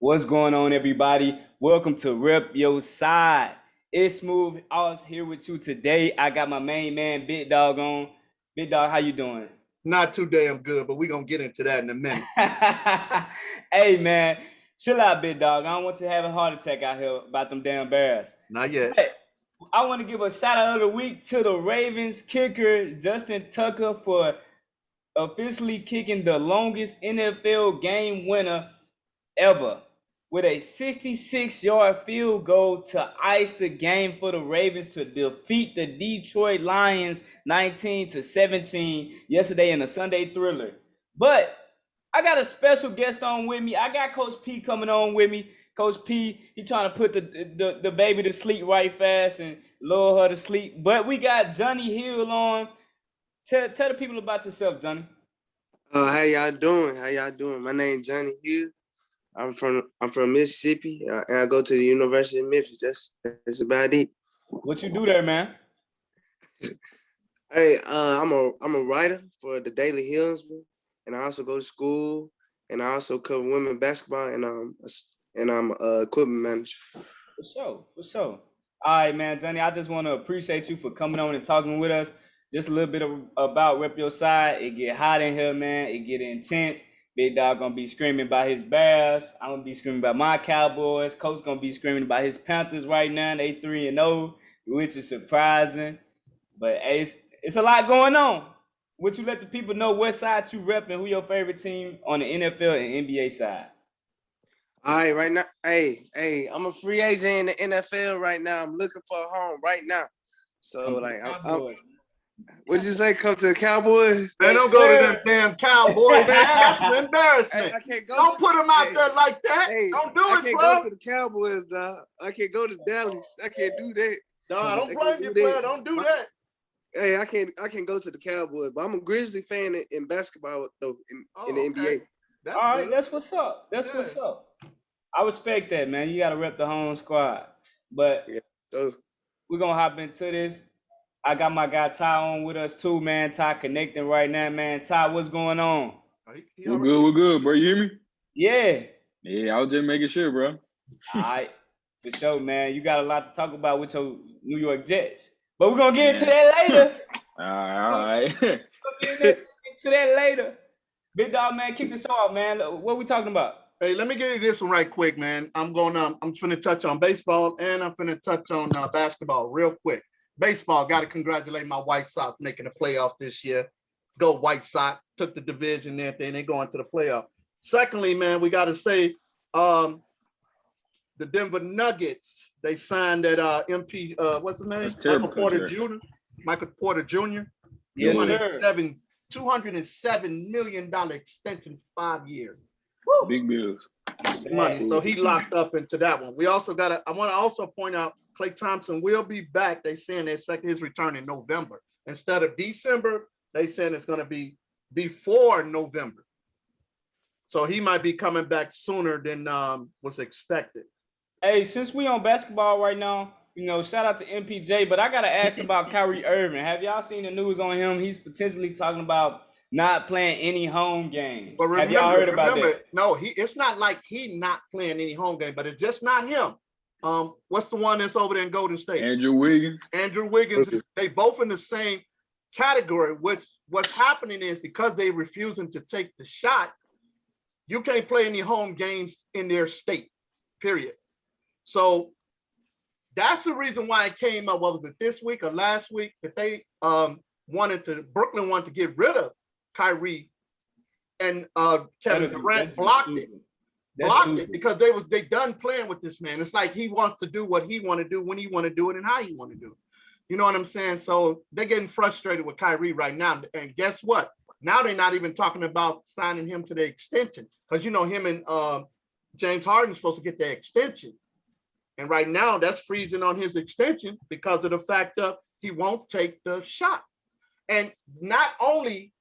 What's going on, everybody? Welcome to Rep Your Side. It's Smooth. I was here with you today. I got my main man, Bigdawg, on. Bigdawg, how you doing? Not too damn good, but we're going to get into that in a minute. Hey, man, chill out, Bigdawg. I don't want you to have a heart attack out here about them damn Bears. Not yet. But I want to give a shout out of the week to the Ravens kicker, Justin Tucker, for officially kicking the longest NFL game winner ever with a 66-yard field goal to ice the game for the Ravens to defeat the Detroit Lions 19-17 yesterday in a Sunday thriller. But I got a special guest on with me. I got Coach P coming on with me. Coach P, he trying to put the baby to sleep right fast and lull her to sleep. But we got Johnny Hill on. Tell the people about yourself, Johnny. How y'all doing? My name is Johnny Hill. I'm from Mississippi, and I go to the University of Memphis. That's about it. What you do there, man? Hey, I'm a writer for the Daily Hillsman, and I also go to school, and I also cover women basketball, and I'm a equipment manager. For sure. All right, man, Johnny. I just want to appreciate you for coming on and talking with us. Just a little bit about Rep Your Side. It get hot in here, man. It get intense. Bigdawg gonna be screaming about his Bears. I'm gonna be screaming about my Cowboys. Coach gonna be screaming about his Panthers right now. They 3-0, which is surprising. But hey, it's a lot going on. Would you let the people know what side you rep and who your favorite team on the NFL and NBA side? All right, right now, hey, I'm a free agent in the NFL right now. I'm looking for a home right now. So what'd you say? Come to the Cowboys? Man, don't go to them damn Cowboys. Man, that's an embarrassment. Hey, I can't go. Don't put them out there like that. Don't do it, bro. I can't go to the Cowboys, dog. I can't go to Dallas. I can't do that. No, I don't blame you, bro. Don't do that. Hey, I can't go to the Cowboys, but I'm a Grizzly fan in basketball though in the NBA. All right, that's what's up. What's up. I respect that, man. You gotta rep the home squad. But we're gonna hop into this. I got my guy Ty on with us too, man. Ty connecting right now, man. Ty, what's going on? We're good, bro. You hear me? Yeah. Yeah, I was just making sure, bro. All right, for sure, man. You got a lot to talk about with your New York Jets. But we're going to get into that later. All right. We're going to get into that later. Bigdawg, man, kick this off, man. What are we talking about? Hey, let me get you this one right quick, man. I'm going to touch on baseball and I'm going to touch on basketball real quick. Baseball, got to congratulate my White Sox making the playoff this year. Go White Sox, took the division and everything. They going to the playoff. Secondly, man, we got to say the Denver Nuggets, they signed that MP, what's his name? Michael Porter Jr. Yes, sir. $207 million extension for 5 years. Woo. Big bills. Money. So he locked up into that one. We also I want to also point out Klay Thompson will be back. They saying they expect his return in November. Instead of December, they saying it's going to be before November. So he might be coming back sooner than was expected. Hey, since we on basketball right now, shout out to MPJ, but I got to ask about Kyrie Irving. Have y'all seen the news on him? He's potentially talking about not playing any home games. But have y'all heard about that? No, it's not like he not playing any home game, but it's just not him. What's the one that's over there in Golden State? Andrew Wiggins. They both in the same category. What's happening is because they refusing to take the shot, you can't play any home games in their state, period. So that's the reason why it came up. What was it, this week or last week, that they Brooklyn wanted to get rid of Kyrie, and Kevin Durant blocked it. Because they done playing with this man. It's like he wants to do what he want to do, when he want to do it, and how he want to do it. You know what I'm saying? So they're getting frustrated with Kyrie right now. And guess what? Now they're not even talking about signing him to the extension, because him and James Harden supposed to get the extension. And right now that's freezing on his extension because of the fact that he won't take the shot. And not only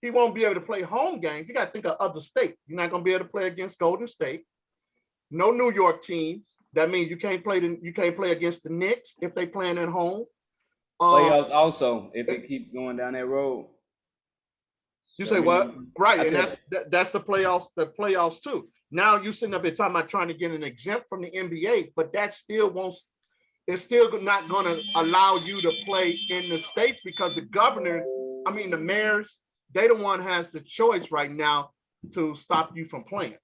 he won't be able to play home games, you got to think of other states. You're not going to be able to play against Golden State. No New York teams. That means you can't play against the Knicks if they playing at home. Playoffs also, if they keep going down that road. You say what? Right, and that's the playoffs too. Now you sitting up here talking about trying to get an exempt from the NBA, but that still won't. It's still not going to allow you to play in the states because the governors, I mean the mayors, they the one has the choice right now to stop you from playing.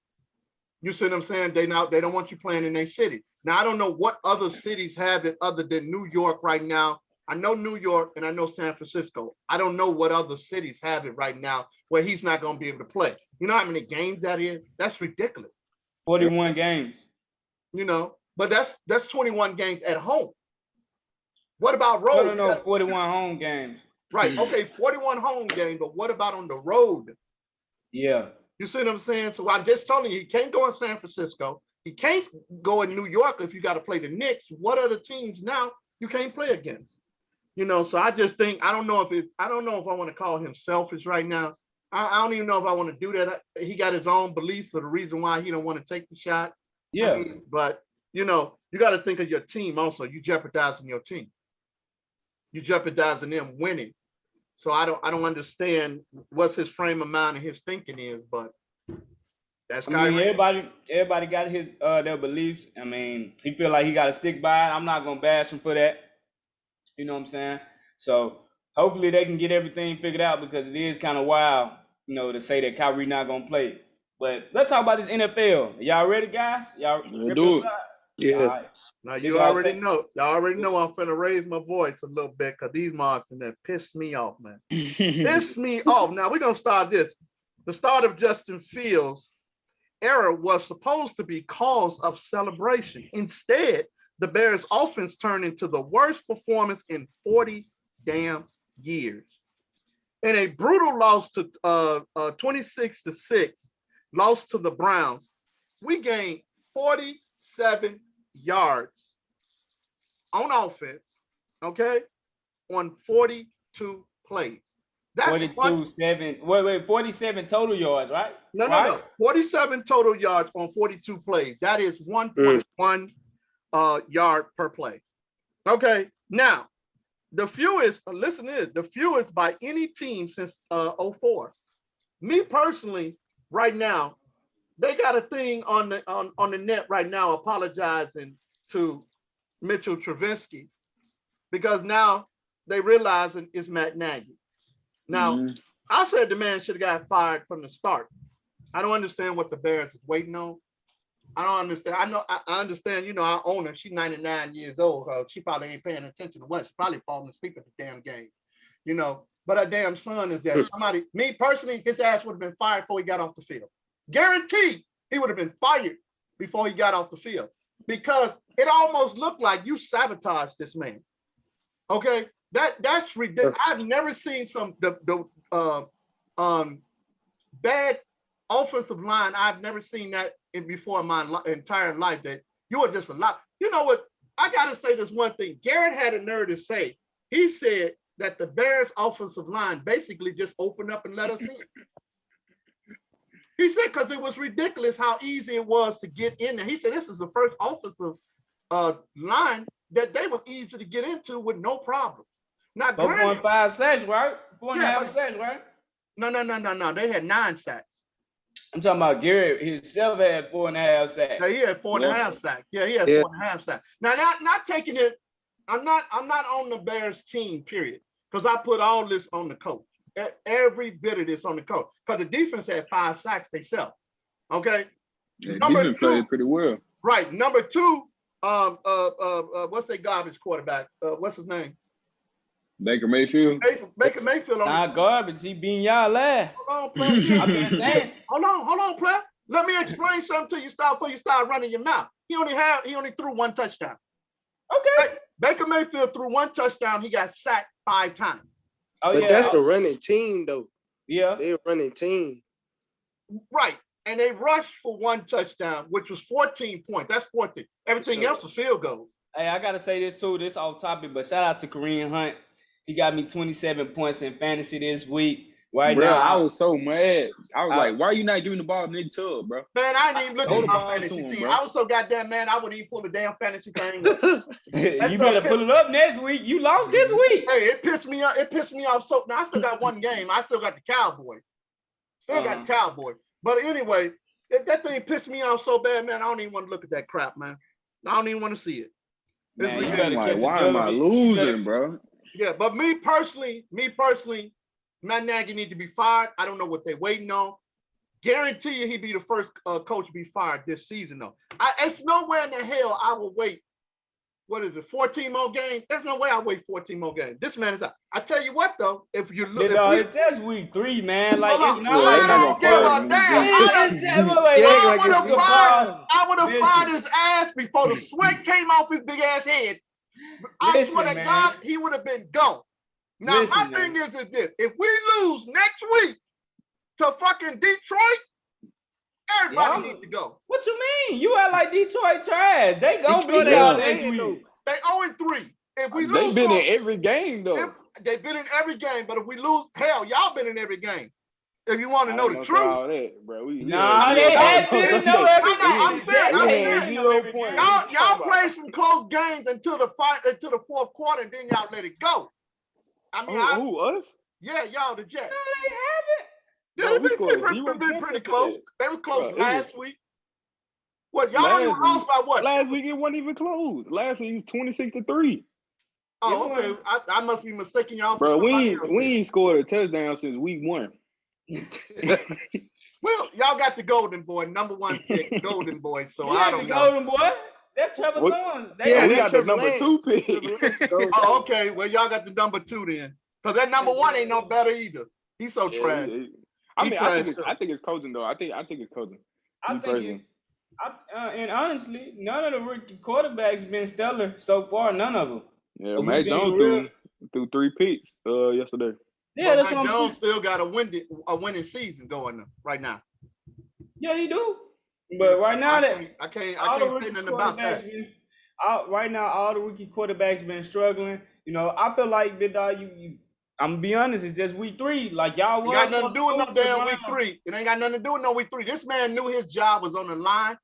You see what I'm saying? They don't want you playing in their city. Now I don't know what other cities have it other than New York right now. I know New York and I know San Francisco. I don't know what other cities have it right now where he's not going to be able to play. You know how many games that is? That's ridiculous. 41 games. You know, but that's 21 games at home. What about road? No, 41 home games. Right. Okay, 41 home games, but what about on the road? Yeah. You see what I'm saying? So I'm just telling you, he can't go in San Francisco. He can't go in New York if you got to play the Knicks. What other teams now you can't play against? You know, so I just think, I don't know if I want to call him selfish right now. I don't even know if I want to do that. He got his own beliefs for the reason why he don't want to take the shot. Yeah. I mean, but, you know, you got to think of your team also. You jeopardizing your team. You jeopardizing them winning. So I don't understand what's his frame of mind and his thinking is, but that's I mean, everybody got his their beliefs. I mean, he feel like he got to stick by it. I'm not gonna bash him for that. You know what I'm saying? So hopefully they can get everything figured out because it is kind of wild, you know, to say that Kyrie not gonna play. But let's talk about this NFL. Y'all ready, guys? Y'all ready? Do it. Yeah. All right. Now you already know. Y'all already know I'm finna raise my voice a little bit because these marks and that pissed me off, man. Pissed me off. Now we're gonna start this. The start of Justin Fields' era was supposed to be cause of celebration. Instead, the Bears' offense turned into the worst performance in 40 damn years. In a brutal loss to 26-6, loss to the Browns, we gained 47 yards on offense, okay, on 42 plays. That's 42-7. Wait, 47 total yards, right? No. 47 total yards on 42 plays. That is 1.1 yard per play. Okay, now the fewest, listen to this, the fewest by any team since 04. Me personally, right now, they got a thing on the net right now apologizing to Mitchell Trubisky because now they realizing it's Matt Nagy. Now, I said the man should have got fired from the start. I don't understand what the Bears is waiting on. I don't understand. I understand, you know, our owner, she's 99 years old. She probably ain't paying attention to what. She's probably falling asleep at the damn game, you know. But her damn son is there. Somebody, me personally, his ass would have been fired before he got off the field. Guaranteed he would have been fired before he got off the field because it almost looked like you sabotaged this man. Okay, that's ridiculous. I've never seen bad offensive line. I've never seen that before in my entire life. That you are just a lot. You know what? I gotta say this one thing. Garrett had a nerve to say. He said that the Bears offensive line basically just opened up and let us in. He said because it was ridiculous how easy it was to get in there. He said this is the first offensive line that they was easy to get into with no problem. Now, 4.5 sacks, right? 4.5 sacks, right? No. They had 9 sacks. I'm talking about Garrett himself had 4.5 sacks. Yeah, he had 4.5 sacks. Yeah, he had 4.5 sacks. Now, not taking it. I'm not on the Bears team, period. Because I put all this on the coach. Every bit of this on the coach. Because the defense had 5 sacks themselves. Okay. Number 2 played pretty well. Right. Number 2, what's that garbage quarterback? What's his name? Baker Mayfield. Baker Mayfield. Not garbage. He beating y'all last. Hold on, player. I've been saying. Hold on, player. Let me explain something to you before you start running your mouth. He only threw 1 touchdown. Okay. Baker Mayfield threw 1 touchdown. He got sacked 5 times. Oh, but yeah. that's the running team, though. Yeah. They're a running team. Right. And they rushed for 1 touchdown, which was 14 points. That's 14. Everything else was field goals. Hey, I got to say this, too. This off topic, but shout out to Kareem Hunt. He got me 27 points in fantasy this week. Right now, I was so mad. I was like, why are you not giving the ball to Nick Chubb, bro? Man, I didn't even look at my fantasy team. Bro. I was so goddamn mad, I wouldn't even pull the damn fantasy thing. You better pull it up next week. You lost this week. Hey, it pissed me off. It pissed me off. So now I still got 1 game. I still got the Cowboys. But anyway, That thing pissed me off so bad, man. I don't even want to look at that crap, man. I don't even want to see it. Man, you I'm better like, catch why a am I W. losing, bro? Yeah, but me personally, Matt Nagy need to be fired. I don't know what they're waiting on. Guarantee you he'd be the first coach to be fired this season, though. It's nowhere in the hell I will wait. What is it, 14 more games? There's no way I'll wait 14 more games. This man is out. I tell you what, though, if you look, It's just week 3, man. Like, it's not Yeah, like they're not I gonna don't give fire a him. damn. I would have fired his ass before the sweat came off his big ass head. I swear to God, he would have been gone. Now, my thing is this: if we lose next week to fucking Detroit, everybody needs to go. What you mean? You act like Detroit trash. They gonna beat y'all next week. They 0-3. If we lose, they've been in every game though. They've been in every game, but if we lose, hell, y'all been in every game. If you want to know the truth, all that, bro. They had been no every game. I'm saying, y'all play some close games until the fourth quarter, and then y'all let it go. I mean, who us? Yeah, y'all the Jets. No, they haven't. They've been pretty close. They were close last week. What, y'all only lost by what? Last week it wasn't even close. Last week it was 26-3. Oh, okay. I must be mistaken y'all for bro, somebody we ain't scored a touchdown since week 1. Well, y'all got the golden boy, number 1 pick, golden boy. So I don't know. Golden boy. That's Trevor Lawrence. We got the number 2 pick. Oh, okay. Well, y'all got the number 2 then, because that number 1 ain't no better either. He's so trash. I think it's coaching though. I think it's coaching. And honestly, none of the rookie quarterbacks been stellar so far. None of them. Yeah, Mac Jones threw 3 picks yesterday. Yeah, that's what I'm saying. Jones still got a winning season going right now. Yeah, he do. But right now I can't say nothing about that. Right now, all the rookie quarterbacks been struggling. You know, I feel like Bigdawg, I'm gonna be honest, it's just week 3. Like y'all was got nothing to do with no damn week 3. It ain't got nothing to do with no week 3. This man knew his job was on the line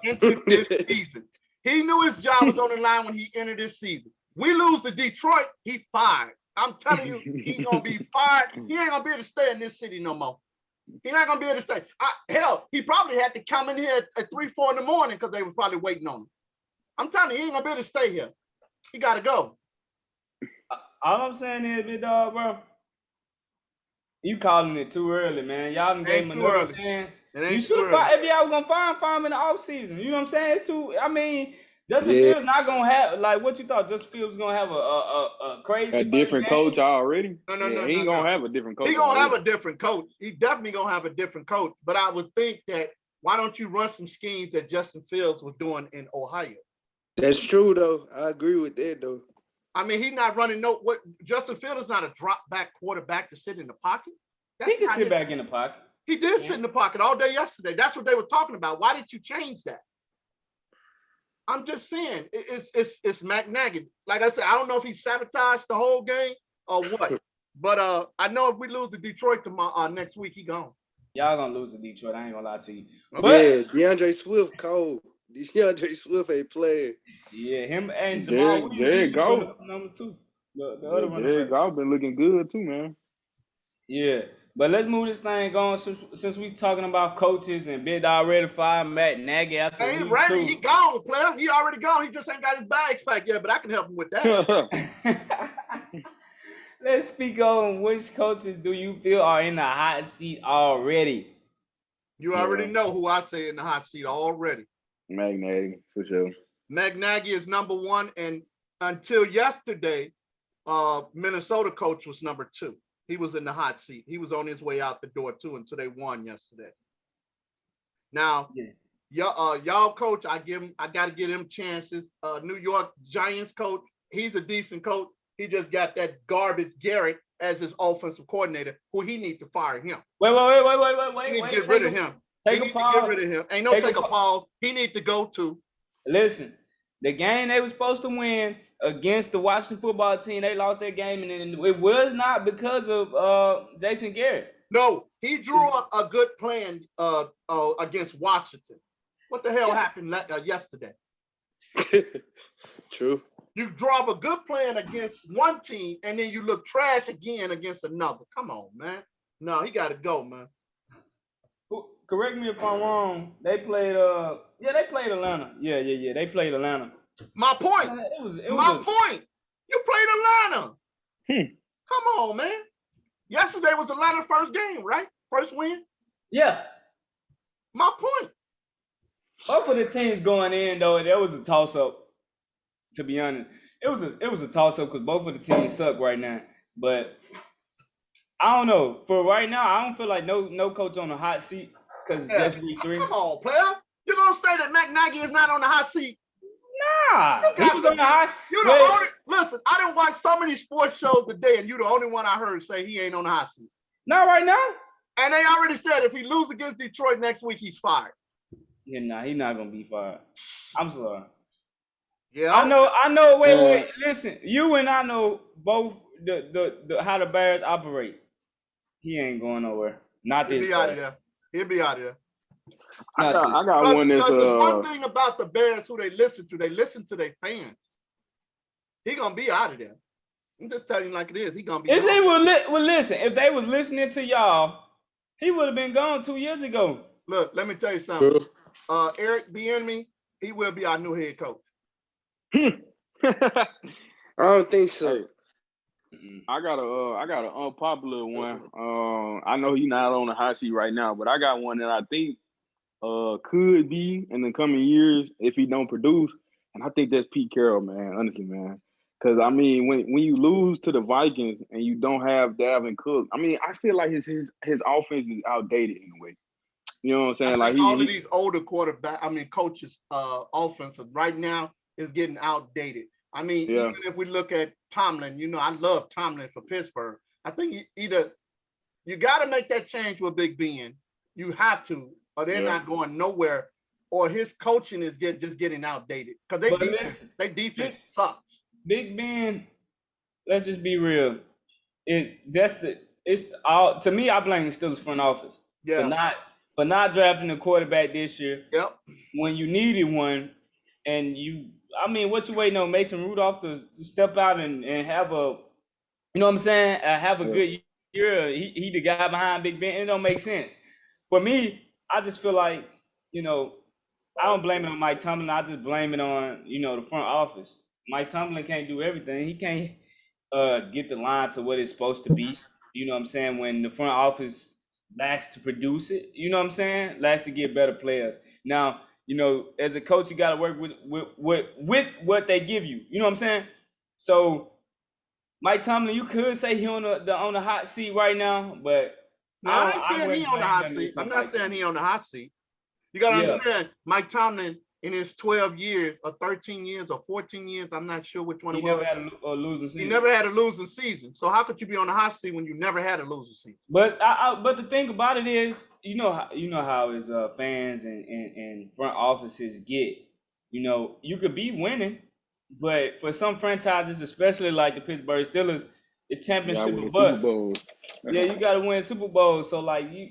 into this season. He knew his job was on the line when he entered this season. We lose to Detroit, he fired. I'm telling you, he's gonna be fired. He ain't gonna be able to stay in this city no more. He's not gonna be able to stay. Hell, he probably had to come in here at 3, 4 in the morning because they were probably waiting on him. I'm telling you, he ain't gonna be able to stay here. He gotta go. All I'm saying is, Bigdawg, bro, you calling it too early, man. Y'all done gave him another chance. You should have, if y'all was gonna fire him in the offseason. You know what I'm saying? It's too. I mean, Justin Fields not gonna have like what you thought. Justin Fields was gonna have a crazy different coach already. No, he ain't gonna have a different coach. He gonna have a different coach. He definitely gonna have a different coach. But I would think that why don't you run some schemes that Justin Fields was doing in Ohio? That's true though. I agree with that though. I mean, he's not running Justin Fields is not a drop back quarterback to sit in the pocket. He can sit back in the pocket. He did sit in the pocket all day yesterday. That's what they were talking about. Why did you change that? I'm just saying, it's Matt Nagy. Like I said, I don't know if he sabotaged the whole game or what. But I know if we lose to Detroit tomorrow, next week, he gone. Y'all gonna lose to Detroit. I ain't gonna lie to you. But DeAndre Swift cold. DeAndre Swift ain't playing. Yeah, him and Jamal Jared Goff number 2. The other one. Jared Goff been looking good too, man. Yeah. But let's move this thing on since we talking about coaches and Bigdawg ready to fire Matt Nagy after he ready. He gone, player. He already gone. He just ain't got his bags packed yet, but I can help him with that. Let's speak on which coaches do you feel are in the hot seat already? You already know who I say in the hot seat already. Matt Nagy, for sure. Matt Nagy is number 1, and until yesterday, Minnesota coach was number 2. He was in the hot seat. He was on his way out the door too until they won yesterday. Now, y'all coach, I got to give him chances. New York Giants coach, he's a decent coach. He just got that garbage Garrett as his offensive coordinator, who he needs to fire him. Wait. He needs to get rid of him. Take a pause. Get rid of him. Ain't no take a pause. He needs to go to. Listen, the game they were supposed to win against the Washington football team, they lost their game, and it was not because of Jason Garrett. No, he drew a good plan against Washington. What the hell happened yesterday? True. You draw up a good plan against one team, and then you look trash again against another. Come on, man. No, he got to go, man. correct me if I'm wrong. They played they played Atlanta. Yeah. They played Atlanta. My point. My point. You played Atlanta. Come on, man. Yesterday was Atlanta's first game, right? First win. Yeah. My point. Both of the teams going in though, there was a toss up. To be honest, it was a toss up because both of the teams suck right now. But I don't know. For right now, I don't feel like no coach on the hot seat because it's just week 3. Come on, player. You're gonna say that Matt Nagy is not on the hot seat? Nah, he was on the hot. You the only. Listen, I didn't watch so many sports shows today, and you're the only one I heard say he ain't on the hot seat. Not right now. And they already said if he loses against Detroit next week, he's fired. Yeah, nah, he's not gonna be fired. I'm sorry. Yeah, I know. Wait. Listen, you and I know both the how the Bears operate. He ain't going nowhere. Not this. He'll be out of there. He'll be out of there. I got one that's one thing about the Bears who they listen to their fans. He gonna be out of there. I'm just telling you like it is. He gonna be. If they were listen, if they was listening to y'all, he would have been gone 2 years ago. Look, let me tell you something. Eric Bieniemy, he will be our new head coach. I don't think so. I got an unpopular one. I know he's not on the hot seat right now, but I got one that I think could be in the coming years if he don't produce, and I think that's Pete Carroll, man. Honestly, man, because I mean, when you lose to the Vikings and you don't have Dalvin Cook, I mean, I feel like his offense is outdated in a way. You know what I'm saying? Like all of these older coaches' offensive right now is getting outdated. I mean, even if we look at Tomlin, I love Tomlin for Pittsburgh. I think either you got to make that change with Big Ben. You have to, or they're not going nowhere, or his coaching is just getting outdated because they defense sucks. Big Ben, let's just be real. To me, I blame the Steelers front office. Yeah. For not drafting a quarterback this year. Yep. When you needed one, and what you waiting on Mason Rudolph to step out and have a, you know what I'm saying? Have a good year. He the guy behind Big Ben. It don't make sense. For me, I just feel like, I don't blame it on Mike Tomlin. I just blame it on, the front office. Mike Tomlin can't do everything. He can't get the line to what it's supposed to be. You know what I'm saying? When the front office lacks to produce it, you know what I'm saying? Lacks to get better players. Now, as a coach, you got to work with what they give you. You know what I'm saying? So, Mike Tomlin, you could say he on the hot seat right now, but no, I ain't saying he on the hot seat. I'm not saying he on the hot seat. You got to understand, Mike Tomlin in his 12 years or 13 years or 14 years, I'm not sure which one it was. He never had a losing season. He never had a losing season. So how could you be on the hot seat when you never had a losing season? But but the thing about it is, you know how his fans and front offices get. You could be winning, but for some franchises, especially like the Pittsburgh Steelers, it's championship or bust. Yeah, you got to win Super Bowls. So like you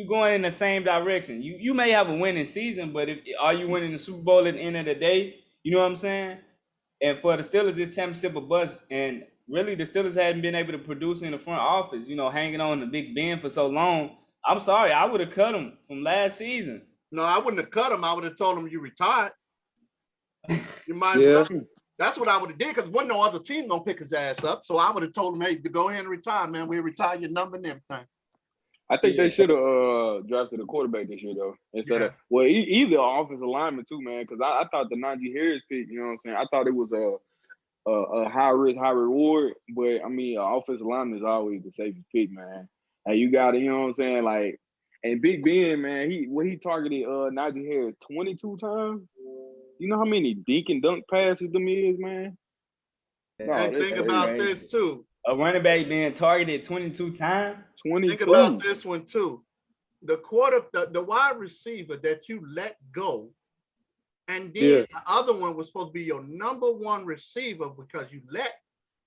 going in the same direction. You may have a winning season, but are you winning the Super Bowl at the end of the day? You know what I'm saying? And for the Steelers, it's championship or bust. And really, the Steelers hadn't been able to produce in the front office, hanging on to Big Ben for so long. I'm sorry, I would have cut him from last season. No, I wouldn't have cut him. I would have told him you retired. You might as well. That's what I would have did because wasn't no other team going to pick his ass up. So I would have told him, hey, go ahead and retire, man. We'll retire your number and everything. I think they should have drafted a quarterback this year, though, instead of either offensive lineman too, man. Because I thought the Najee Harris pick, you know what I'm saying? I thought it was a high risk, high reward, but I mean, offensive lineman is always the safest pick, man. And you got to, you know what I'm saying? Like, and Big Ben, man, he targeted Najee Harris 22 times. You know how many dink and dunk passes them is, man? And think about this too. A running back being targeted 22 times. 22. Think about this one too. The wide receiver that you let go, and then the other one was supposed to be your number one receiver because you let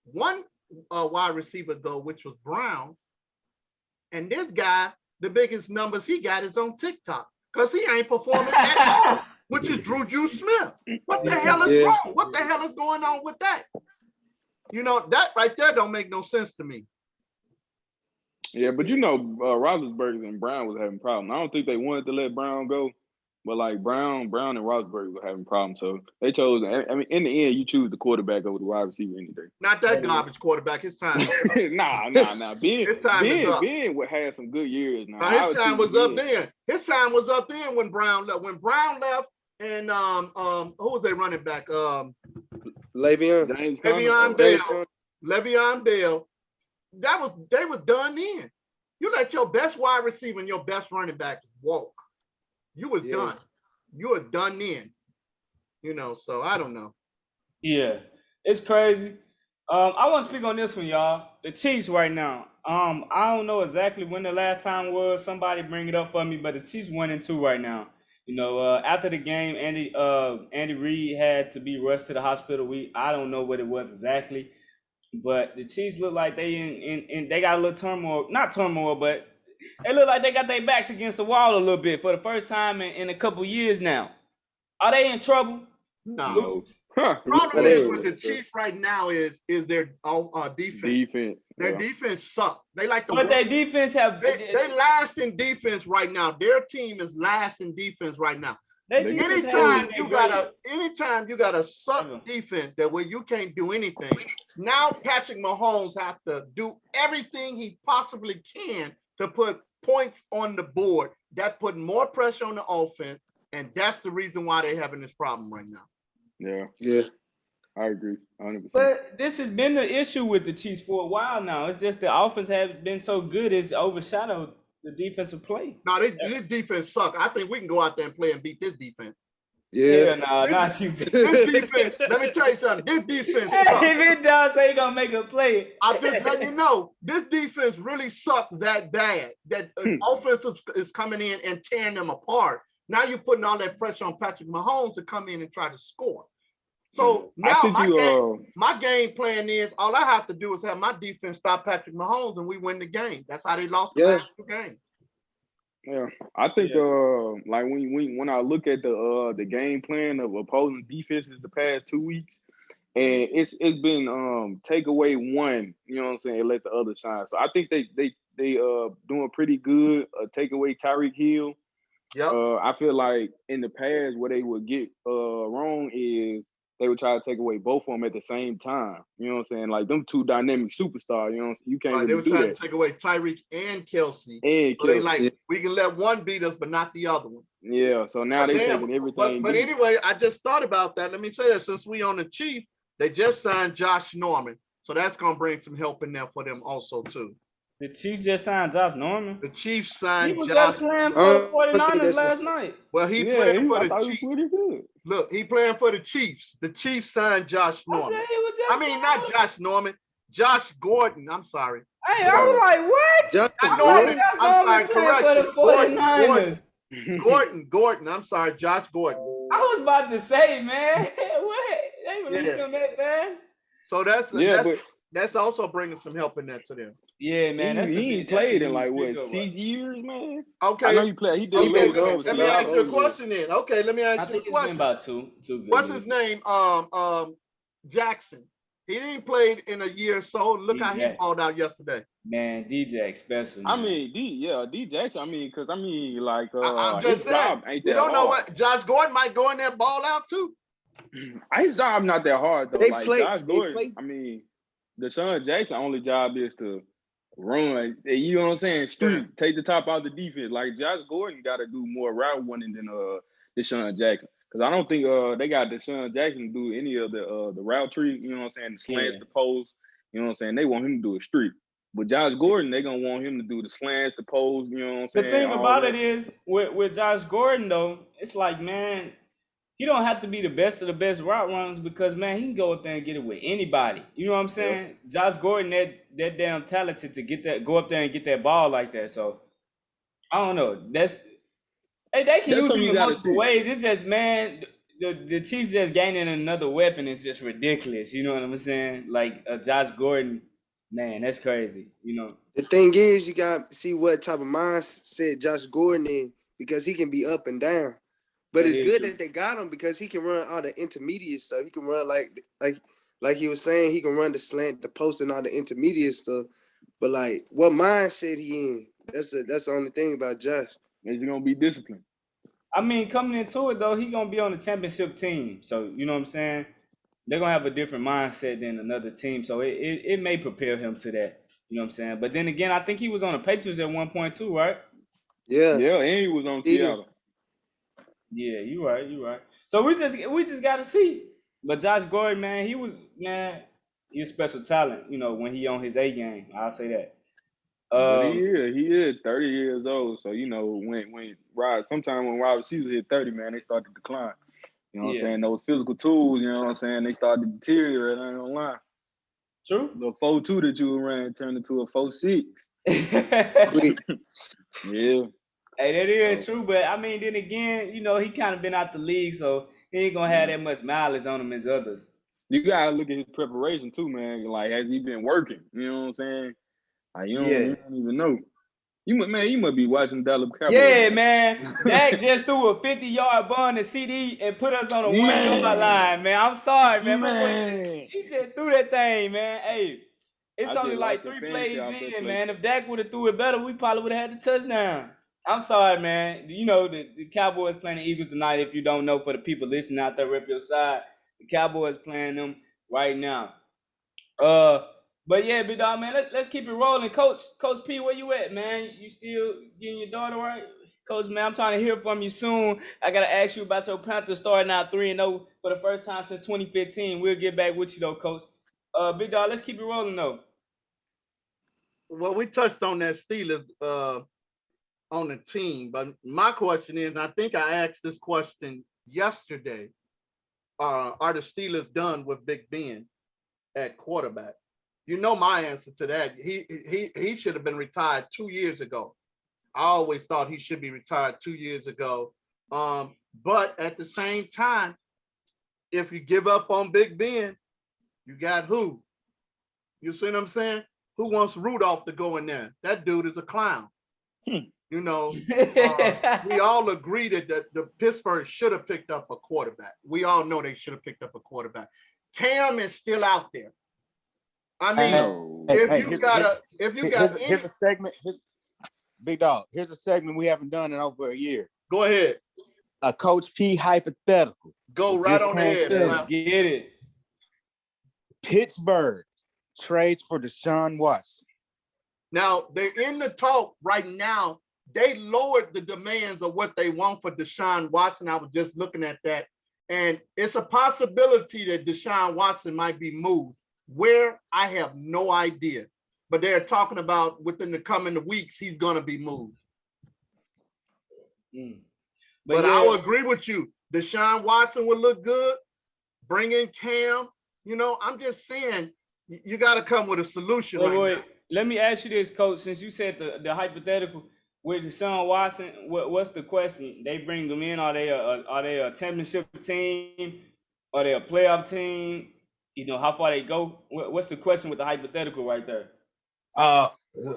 one wide receiver go, which was Brown. And this guy, the biggest numbers he got is on TikTok because he ain't performing at all, which is Juju Smith. What the hell is wrong? What the hell is going on with that? That right there don't make no sense to me. Yeah, but you know, Roethlisberger and Brown was having problems. I don't think they wanted to let Brown go, but like Brown and Roethlisberger were having problems. So they chose. I mean, in the end, you choose the quarterback over the wide receiver any day. Not that garbage quarterback. His time is up. Nah. His time is up. Ben would have some good years now. His time was up then. His time was up then when Brown left. When Brown left, and who was they running back? Le'Veon Bell. They were done then. You let your best wide receiver and your best running back walk. You was done. You were done then. You know, so I don't know. Yeah, it's crazy. I want to speak on this one, y'all. The Chiefs right now. I don't know exactly when the last time was. Somebody bring it up for me, but the Chiefs 1-2 right now. You know, after the game, Andy Reid had to be rushed to the hospital. I don't know what it was exactly, but the Chiefs look like they got a little turmoil. Not turmoil, but they look like they got their backs against the wall a little bit for the first time in a couple years now. Are they in trouble? No. Problem is with the Chiefs right now is their defense. Their defense suck. They like the but their defense they last in defense right now. Their team is last in defense right now. Anytime you got a suck defense that where you can't do anything. Now Patrick Mahomes have to do everything he possibly can to put points on the board. That put more pressure on the offense, and that's the reason why they're having this problem right now. Yeah, I agree 100%. But this has been the issue with the Chiefs for a while now. It's just the offense has been so good, it's overshadowed the defensive play. No, this defense suck. I think we can go out there and play and beat this defense. Not you. This defense, let me tell you something. This defense sucks. If it does say he's gonna make a play. I'm just letting you know, this defense really sucks that bad. That offensive is coming in and tearing them apart. Now you're putting all that pressure on Patrick Mahomes to come in and try to score. So now my game plan is all I have to do is have my defense stop Patrick Mahomes and we win the game. That's how they lost the last 2 games. Yeah, I think like when I look at the game plan of opposing defenses the past 2 weeks, and it's been take away one, you know what I'm saying, and let the other shine. So I think they doing pretty good. Take away Tyreek Hill. Yep. I feel like in the past what they would get wrong is they would try to take away both of them at the same time. You know what I'm saying? Like them 2 dynamic superstars, you know what I'm saying? You can't really do that. They were trying to take away Tyreek and Kelsey. So they we can let one beat us, but not the other one. Yeah, so now they're taking everything. But anyway, I just thought about that. Let me say that since we on the Chiefs, they just signed Josh Norman. So that's going to bring some help in there for them also, too. The Chiefs just signed Josh Norman. The Chiefs signed Josh. He was just playing for the 49ers last night. Well, he playing for the Chiefs. Look, he playing for the Chiefs. The Chiefs signed Josh Norman. Not Josh Norman. Josh Gordon. I'm sorry. Hey, I was like, what? Josh Norman. I'm sorry, correction. Gordon. I'm sorry, Josh Gordon. I was about to say, man. What? They released him that bad? So that's also bringing some help in that to them. Yeah, man. He ain't played in like what 6 years, man. Okay. I know he played. He did. Let me ask you a question then. Okay, let me ask you a question. It's been about two What's his name? Jackson. He didn't play in a year or so. Look how he balled out yesterday. Man, DJ special. Man. I mean, D Jackson. I mean, because like I'm just his job ain't that you don't hard. know what Josh Gordon might go in there and ball out too. His job not that hard though. Josh Gordon. I mean, Deshaun Jackson only job is to run. You know what I'm saying? Street, take the top out the defense. Like Josh Gordon got to do more route running than Deshaun Jackson. Because I don't think they got Deshaun Jackson to do any of the route tree. You know what I'm saying? The slants, the post. You know what I'm saying? They want him to do a street. But Josh Gordon, they're going to want him to do the slants, the post. You know what I'm saying? The thing about it is, with Josh Gordon, though, it's like, man, he don't have to be the best of the best route runners because, man, he can go up there and get it with anybody. You know what I'm saying? Yep. Josh Gordon, that damn talented to go up there and get that ball like that. So, I don't know. They can use him in multiple ways. It's just, man, the Chiefs just gaining another weapon is just ridiculous. You know what I'm saying? Like Josh Gordon, man, that's crazy. You know. The thing is, you got to see what type of mindset Josh Gordon in because he can be up and down. But it's good that they got him because he can run all the intermediate stuff. He can run like he was saying, he can run the slant, the post, and all the intermediate stuff. But like, what mindset he in? That's the only thing about Josh. Is he gonna be disciplined? I mean, coming into it though, he gonna be on the championship team. So you know what I'm saying? They're gonna have a different mindset than another team. So it may prepare him to that. You know what I'm saying? But then again, I think he was on the Patriots at one point too, right? Yeah. Yeah, and he was on Seattle. Yeah, you right. So we just gotta see. But Josh Gordon, man, he a special talent, you know, when he on his A game. I'll say that. But he is 30 years old. So you know sometimes when wide receivers hit 30, man, they start to decline. You know what I'm saying? Those physical tools, you know what I'm saying, they start to deteriorate, I ain't gonna lie. True. The 4.2 that you ran turned into a 4.6. Yeah. Hey, that is true, but I mean, then again, you know, he kind of been out the league, so he ain't gonna have that much mileage on him as others. You gotta look at his preparation too, man. Like, has he been working? You know what I'm saying? Like, you don't even know. You must be watching Dallas Cowboys. Yeah, man. Dak just threw a 50-yard bomb to CD and put us on a 1-yard line, man. I'm sorry, man. He just threw that thing, man. Hey, it's only like 3 plays in, man. If Dak would have threw it better, we probably would have had the touchdown. I'm sorry, man. You know, the Cowboys playing the Eagles tonight. If you don't know, for the people listening out there, rip your side. The Cowboys playing them right now. But yeah, big dog, man, let's keep it rolling. Coach P, where you at, man? You still getting your daughter right? Coach, man, I'm trying to hear from you soon. I gotta ask you about your Panthers starting out 3-0 for the first time since 2015. We'll get back with you though, Coach. Big dog, let's keep it rolling though. Well, we touched on that Steelers on the team, but my question is, and I think I asked this question yesterday, are the Steelers done with Big Ben at quarterback? You know my answer to that. He should have been retired 2 years ago. I always thought he should be retired 2 years ago. But at the same time, if you give up on Big Ben, you got who? You see what I'm saying? Who wants Rudolph to go in there? That dude is a clown. You know, we all agree that the Pittsburgh should have picked up a quarterback. We all know they should have picked up a quarterback. Cam is still out there. I mean, here's a segment. Big Dog, here's a segment we haven't done in over a year. Go ahead. A Coach P hypothetical. Go right on ahead. Get it. Pittsburgh trades for Deshaun Watson. Now, they're in the talk right now. They lowered the demands of what they want for Deshaun Watson. I was just looking at that. And it's a possibility that Deshaun Watson might be moved. Where, I have no idea. But they're talking about within the coming weeks, he's going to be moved. But I will agree with you. Deshaun Watson would look good. Bring in Cam. You know, I'm just saying, you got to come with a solution. Wait. Let me ask you this, Coach. Since you said the hypothetical with Deshaun Watson, what's the question? They bring them in. Are they a championship team? Are they a playoff team? You know, how far they go? What's the question with the hypothetical right there?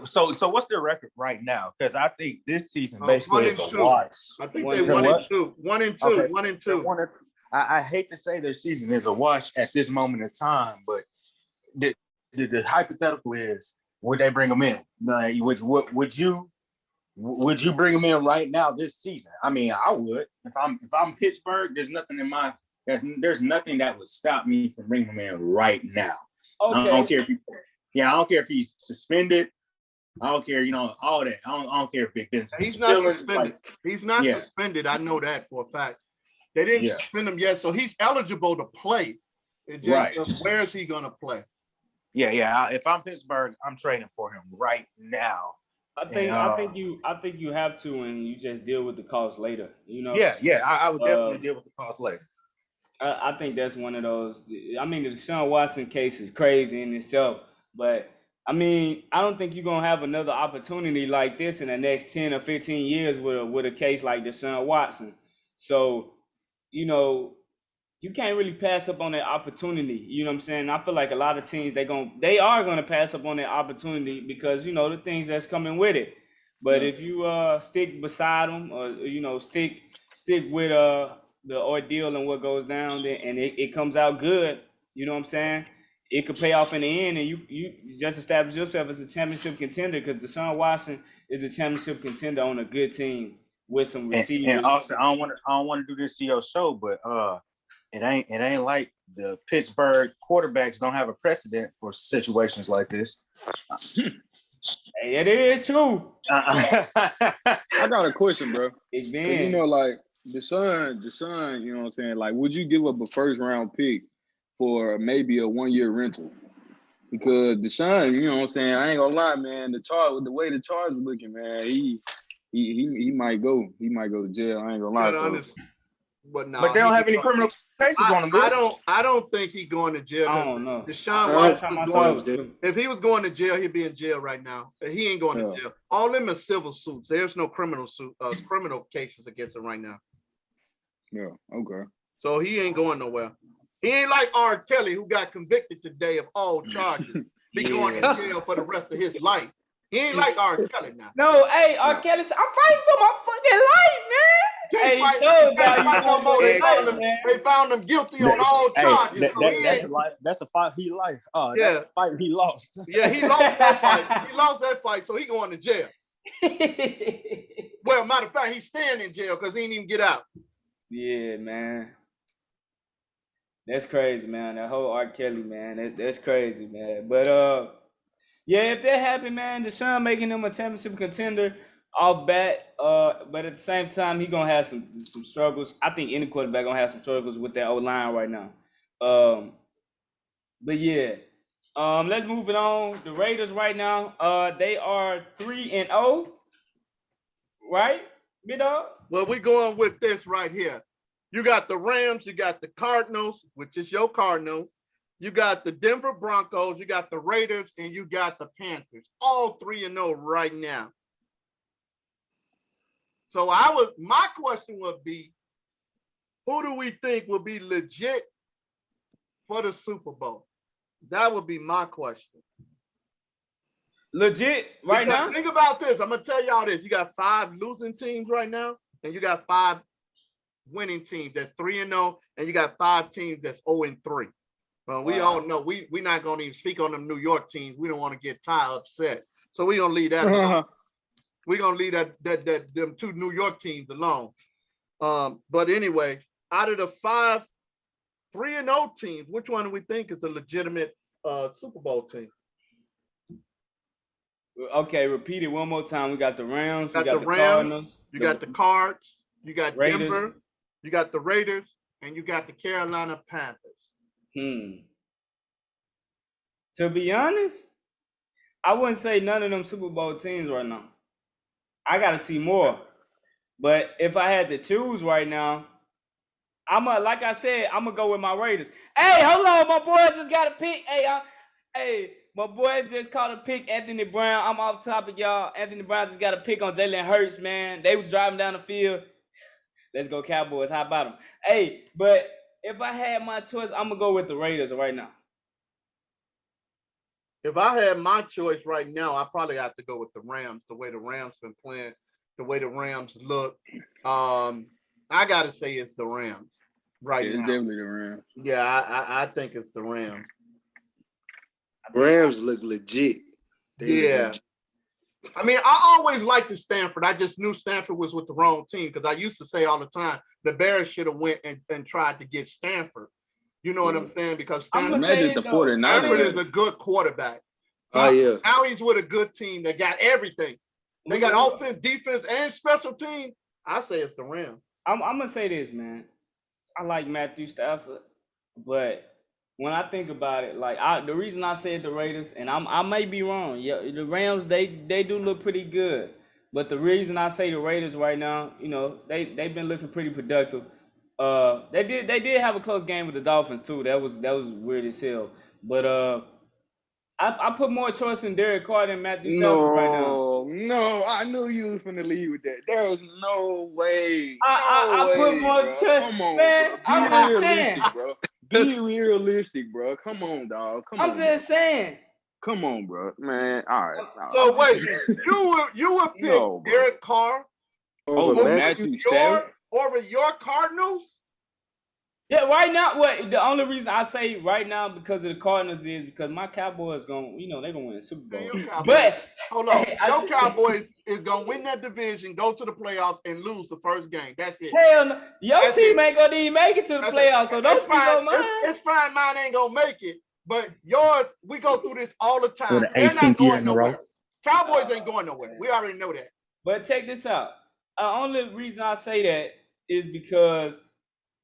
So what's their record right now? Because I think this season basically is a wash. I think they 1-2. 1-2. 1-2. I hate to say their season is a wash at this moment in time, but the hypothetical is, would they bring them in? Like, would you bring them in right now this season? I mean, I would. If I'm Pittsburgh, there's nothing in my there's nothing that would stop me from bringing him in right now. Okay. I don't care if he's suspended. I don't care, all that. I don't care if Big Ben's he's not suspended. He's not suspended. I know that for a fact. They didn't suspend him yet, so he's eligible to play. It just where is he gonna play? Yeah. If I'm Pittsburgh, I'm trading for him right now. I think you have to, and you just deal with the cost later. I would definitely deal with the cost later. I think that's one of those. I mean, the Deshaun Watson case is crazy in itself, but I mean, I don't think you're gonna have another opportunity like this in the next 10 or 15 years with a case like Deshaun Watson. So, you can't really pass up on that opportunity. You know what I'm saying? I feel like a lot of teams they are gonna pass up on that opportunity because the things that's coming with it. But if you stick beside them, or stick with the ordeal and what goes down there, and it comes out good, you know what I'm saying? it could pay off in the end, and you just establish yourself as a championship contender because Deshaun Watson is a championship contender on a good team with some receivers. And Austin, I don't want to do this to your show, but it ain't like the Pittsburgh quarterbacks don't have a precedent for situations like this. Hey, it is true. I got a question, bro. It's So, you been know, like Deshaun, you know what I'm saying? Like, would you give up a first round pick for maybe a 1-year rental? Because Deshaun, you know what I'm saying? I ain't gonna lie, man. The way the charge is looking, man, he might go. He might go to jail. I ain't gonna lie. But no, But they don't have any criminal cases on him. I don't think he's going to jail. I don't know. Deshaun Watson, if he was going to jail, he'd be in jail right now. He ain't going to jail. All of them are civil suits. There's no criminal cases against him right now. Yeah. Okay. So he ain't going nowhere. He ain't like R. Kelly, who got convicted today of all charges. Be going to jail for the rest of his life. He ain't like R. Kelly now. No, hey, R. Kelly said, I'm fighting for my fucking life, man. Hey, they found him guilty on all charges. That's a fight he like. Yeah. That's a fight he lost. Yeah, he lost that fight. He lost that fight, so he going to jail. Well, matter of fact, he's staying in jail because he didn't even get out. Yeah, man. That's crazy, man. That whole R. Kelly, man. That's crazy, man. But yeah, if that happened, man, Deshaun making him a championship contender off bat. But at the same time, he gonna have some struggles. I think any quarterback gonna have some struggles with that O-line right now. But yeah. Let's move it on. The Raiders right now, they are 3-0. Right? Bigdawg? Well, we're going with this right here. You got the Rams, you got the Cardinals, which is your Cardinals. You got the Denver Broncos, you got the Raiders, and you got the Panthers. All 3-0 right now. So my question would be, who do we think will be legit for the Super Bowl? That would be my question. Legit right now? Think about this. I'm going to tell y'all this. You got 5 losing teams right now, and you got 5 winning teams that's 3-0, and you got 5 teams that's 0-3. We all know we're not going to even speak on them New York teams. We don't want to get Ty upset. So we're going to leave that alone. We're going to leave them 2 New York teams alone. But anyway, out of the 5 3-0 teams, which one do we think is a legitimate Super Bowl team? Okay, repeat it one more time. We got the Rams, we got the Rams, Cardinals, you got the Cards, you got Raiders. Denver, you got the Raiders, and you got the Carolina Panthers. To be honest, I wouldn't say none of them Super Bowl teams right now. I got to see more. But if I had to choose right now, like I said, I'm going to go with my Raiders. Hey, hold on. My boy just got a pick. Hey, my boy just caught a pick, Anthony Brown. I'm off topic, y'all. Anthony Brown just got a pick on Jalen Hurts, man. They was driving down the field. Let's go Cowboys. How about them? Hey, but if I had my choice, I'm going to go with the Raiders right now. If I had my choice right now, I probably have to go with the Rams, the way the Rams been playing, the way the Rams look. I got to say it's the Rams now. It's definitely the Rams. Yeah, I think it's the Rams. Rams look legit. I mean, I always liked the Stanford. I just knew Stanford was with the wrong team because I used to say all the time, the Bears should have went and tried to get Stanford. You know what I'm saying? Because Stanford is a good quarterback. Oh, yeah. Now he's with a good team that got everything. They got offense, defense, and special team. I say it's the Rams. I'm going to say this, man. I like Matthew Stafford, but when I think about it, the reason I said the Raiders, and I may be wrong. Yeah, the Rams, they do look pretty good. But the reason I say the Raiders right now, you know, they've been looking pretty productive. They did have a close game with the Dolphins too. That was weird as hell. But I put more choice in Derek Carr than Matthew Stafford right now. No, I knew you was finna leave with that. There was no way. I put more choice. Come on, man. I'm just saying, bro. Be realistic, bro. Come on, dog. I'm just saying. Come on, bro. Man, all right. So wait, you would pick Derek Carr over Matthew Stafford? Over your Cardinals? Yeah, right now, what the only reason I say right now because of the Cardinals is because my Cowboys they're gonna win the Super Man, Bowl. your Cowboys, But hold on. hey, Your Cowboys is gonna win that division, go to the playoffs, and lose the first game. That's it. hell, no, your That's team it. ain't gonna even make it to the That's it. playoffs, so It's don't speak fine. on mine. It's fine. Mine ain't gonna make it, but yours, we go through this all the For time. the They're not 18th year going in a row. nowhere. Cowboys ain't going nowhere. We already know that. But check this out. The only reason I say that is because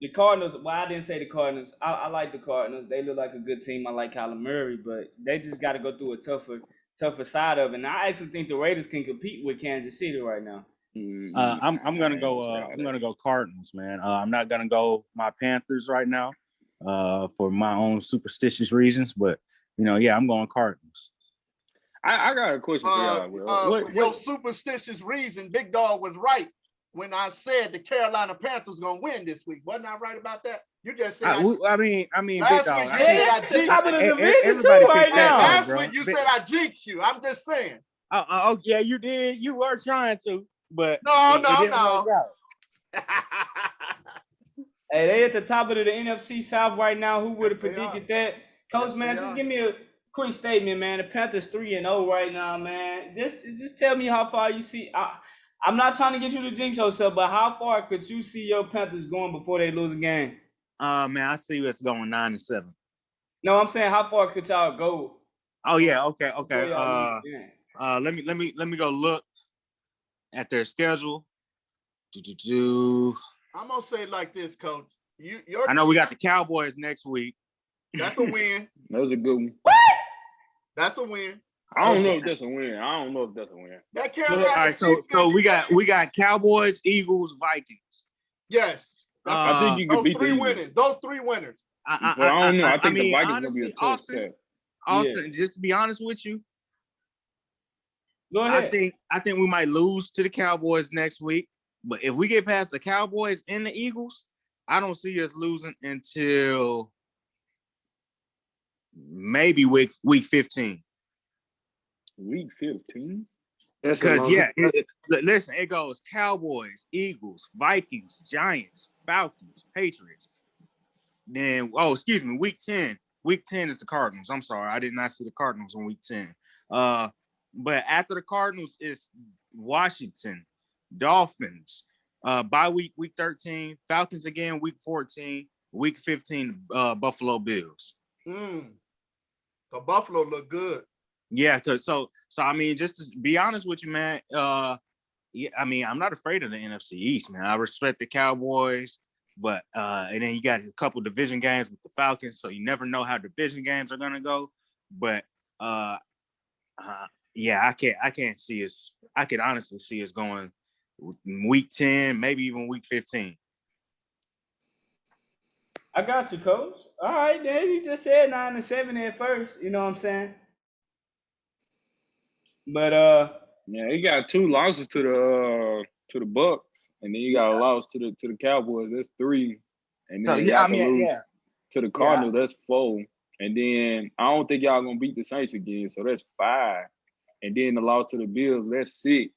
the Cardinals. Well, I didn't say the Cardinals. I like the Cardinals. They look like a good team. I like Kyler Murray, but they just got to go through a tougher side of it. And I actually think the Raiders can compete with Kansas City right now. I'm gonna go Cardinals, man. I'm not gonna go my Panthers right now, for my own superstitious reasons. But I'm going Cardinals. I got a question for y'all. For your superstitious reason, Bigdawg was right when I said the Carolina Panthers gonna win this week. Wasn't I right about that? You just said. I mean, last Bigdawg. week you said I At the jinxed top of the you. division too everybody right picked that now. Last bro. week you said I jinxed you. I'm just saying. Oh, yeah, you did. You were trying to, but No. Hey, they at the top of the NFC South right now. Who would have Yes, they predicted that? Coach, Yes, man, they just are. give me a quick statement, man. The Panthers 3-0 right now, man. Just tell me how far you see. I'm not trying to get you to jinx yourself, but how far could you see your Panthers going before they lose a game? Man, I see us going 9-7. No, I'm saying how far could y'all go? Oh yeah, okay. before y'all lose a game? Let me go look at their schedule. I'm gonna say it like this, Coach. I know we got the Cowboys next week. That's a win. That was a good one. That's a win. I don't know if that's a win. That Carolina. All right, so we got Cowboys, Eagles, Vikings. Yes. I think you could beat the Eagles. Those three winners. I don't know. I think the Vikings honestly, gonna be a tough test. Austin, just to be honest with you, Go ahead. I think we might lose to the Cowboys next week. But if we get past the Cowboys and the Eagles, I don't see us losing until maybe week 15. Week 15? Because listen, it goes Cowboys, Eagles, Vikings, Giants, Falcons, Patriots. Then week 10. Week 10 is the Cardinals. I'm sorry, I did not see the Cardinals in week 10. But after the Cardinals, it's Washington, Dolphins. Bye week 13, Falcons again, week 14, week 15, Buffalo Bills. The Buffalo look good. Yeah, so I mean, just to be honest with you, man. I mean, I'm not afraid of the NFC East, man. I respect the Cowboys, but and then you got a couple division games with the Falcons, so you never know how division games are gonna go. But yeah, I can't see us. I could honestly see us going week 10, maybe even week 15. I got you, Coach. All right, then you just said 9-7 at first. You know what I'm saying? But yeah, he got 2 losses to the Bucks, and then you got a loss to the Cowboys. That's 3, and then to the Cardinals. That's 4, and then I don't think y'all gonna beat the Saints again, so that's 5, and then the loss to the Bills. That's 6.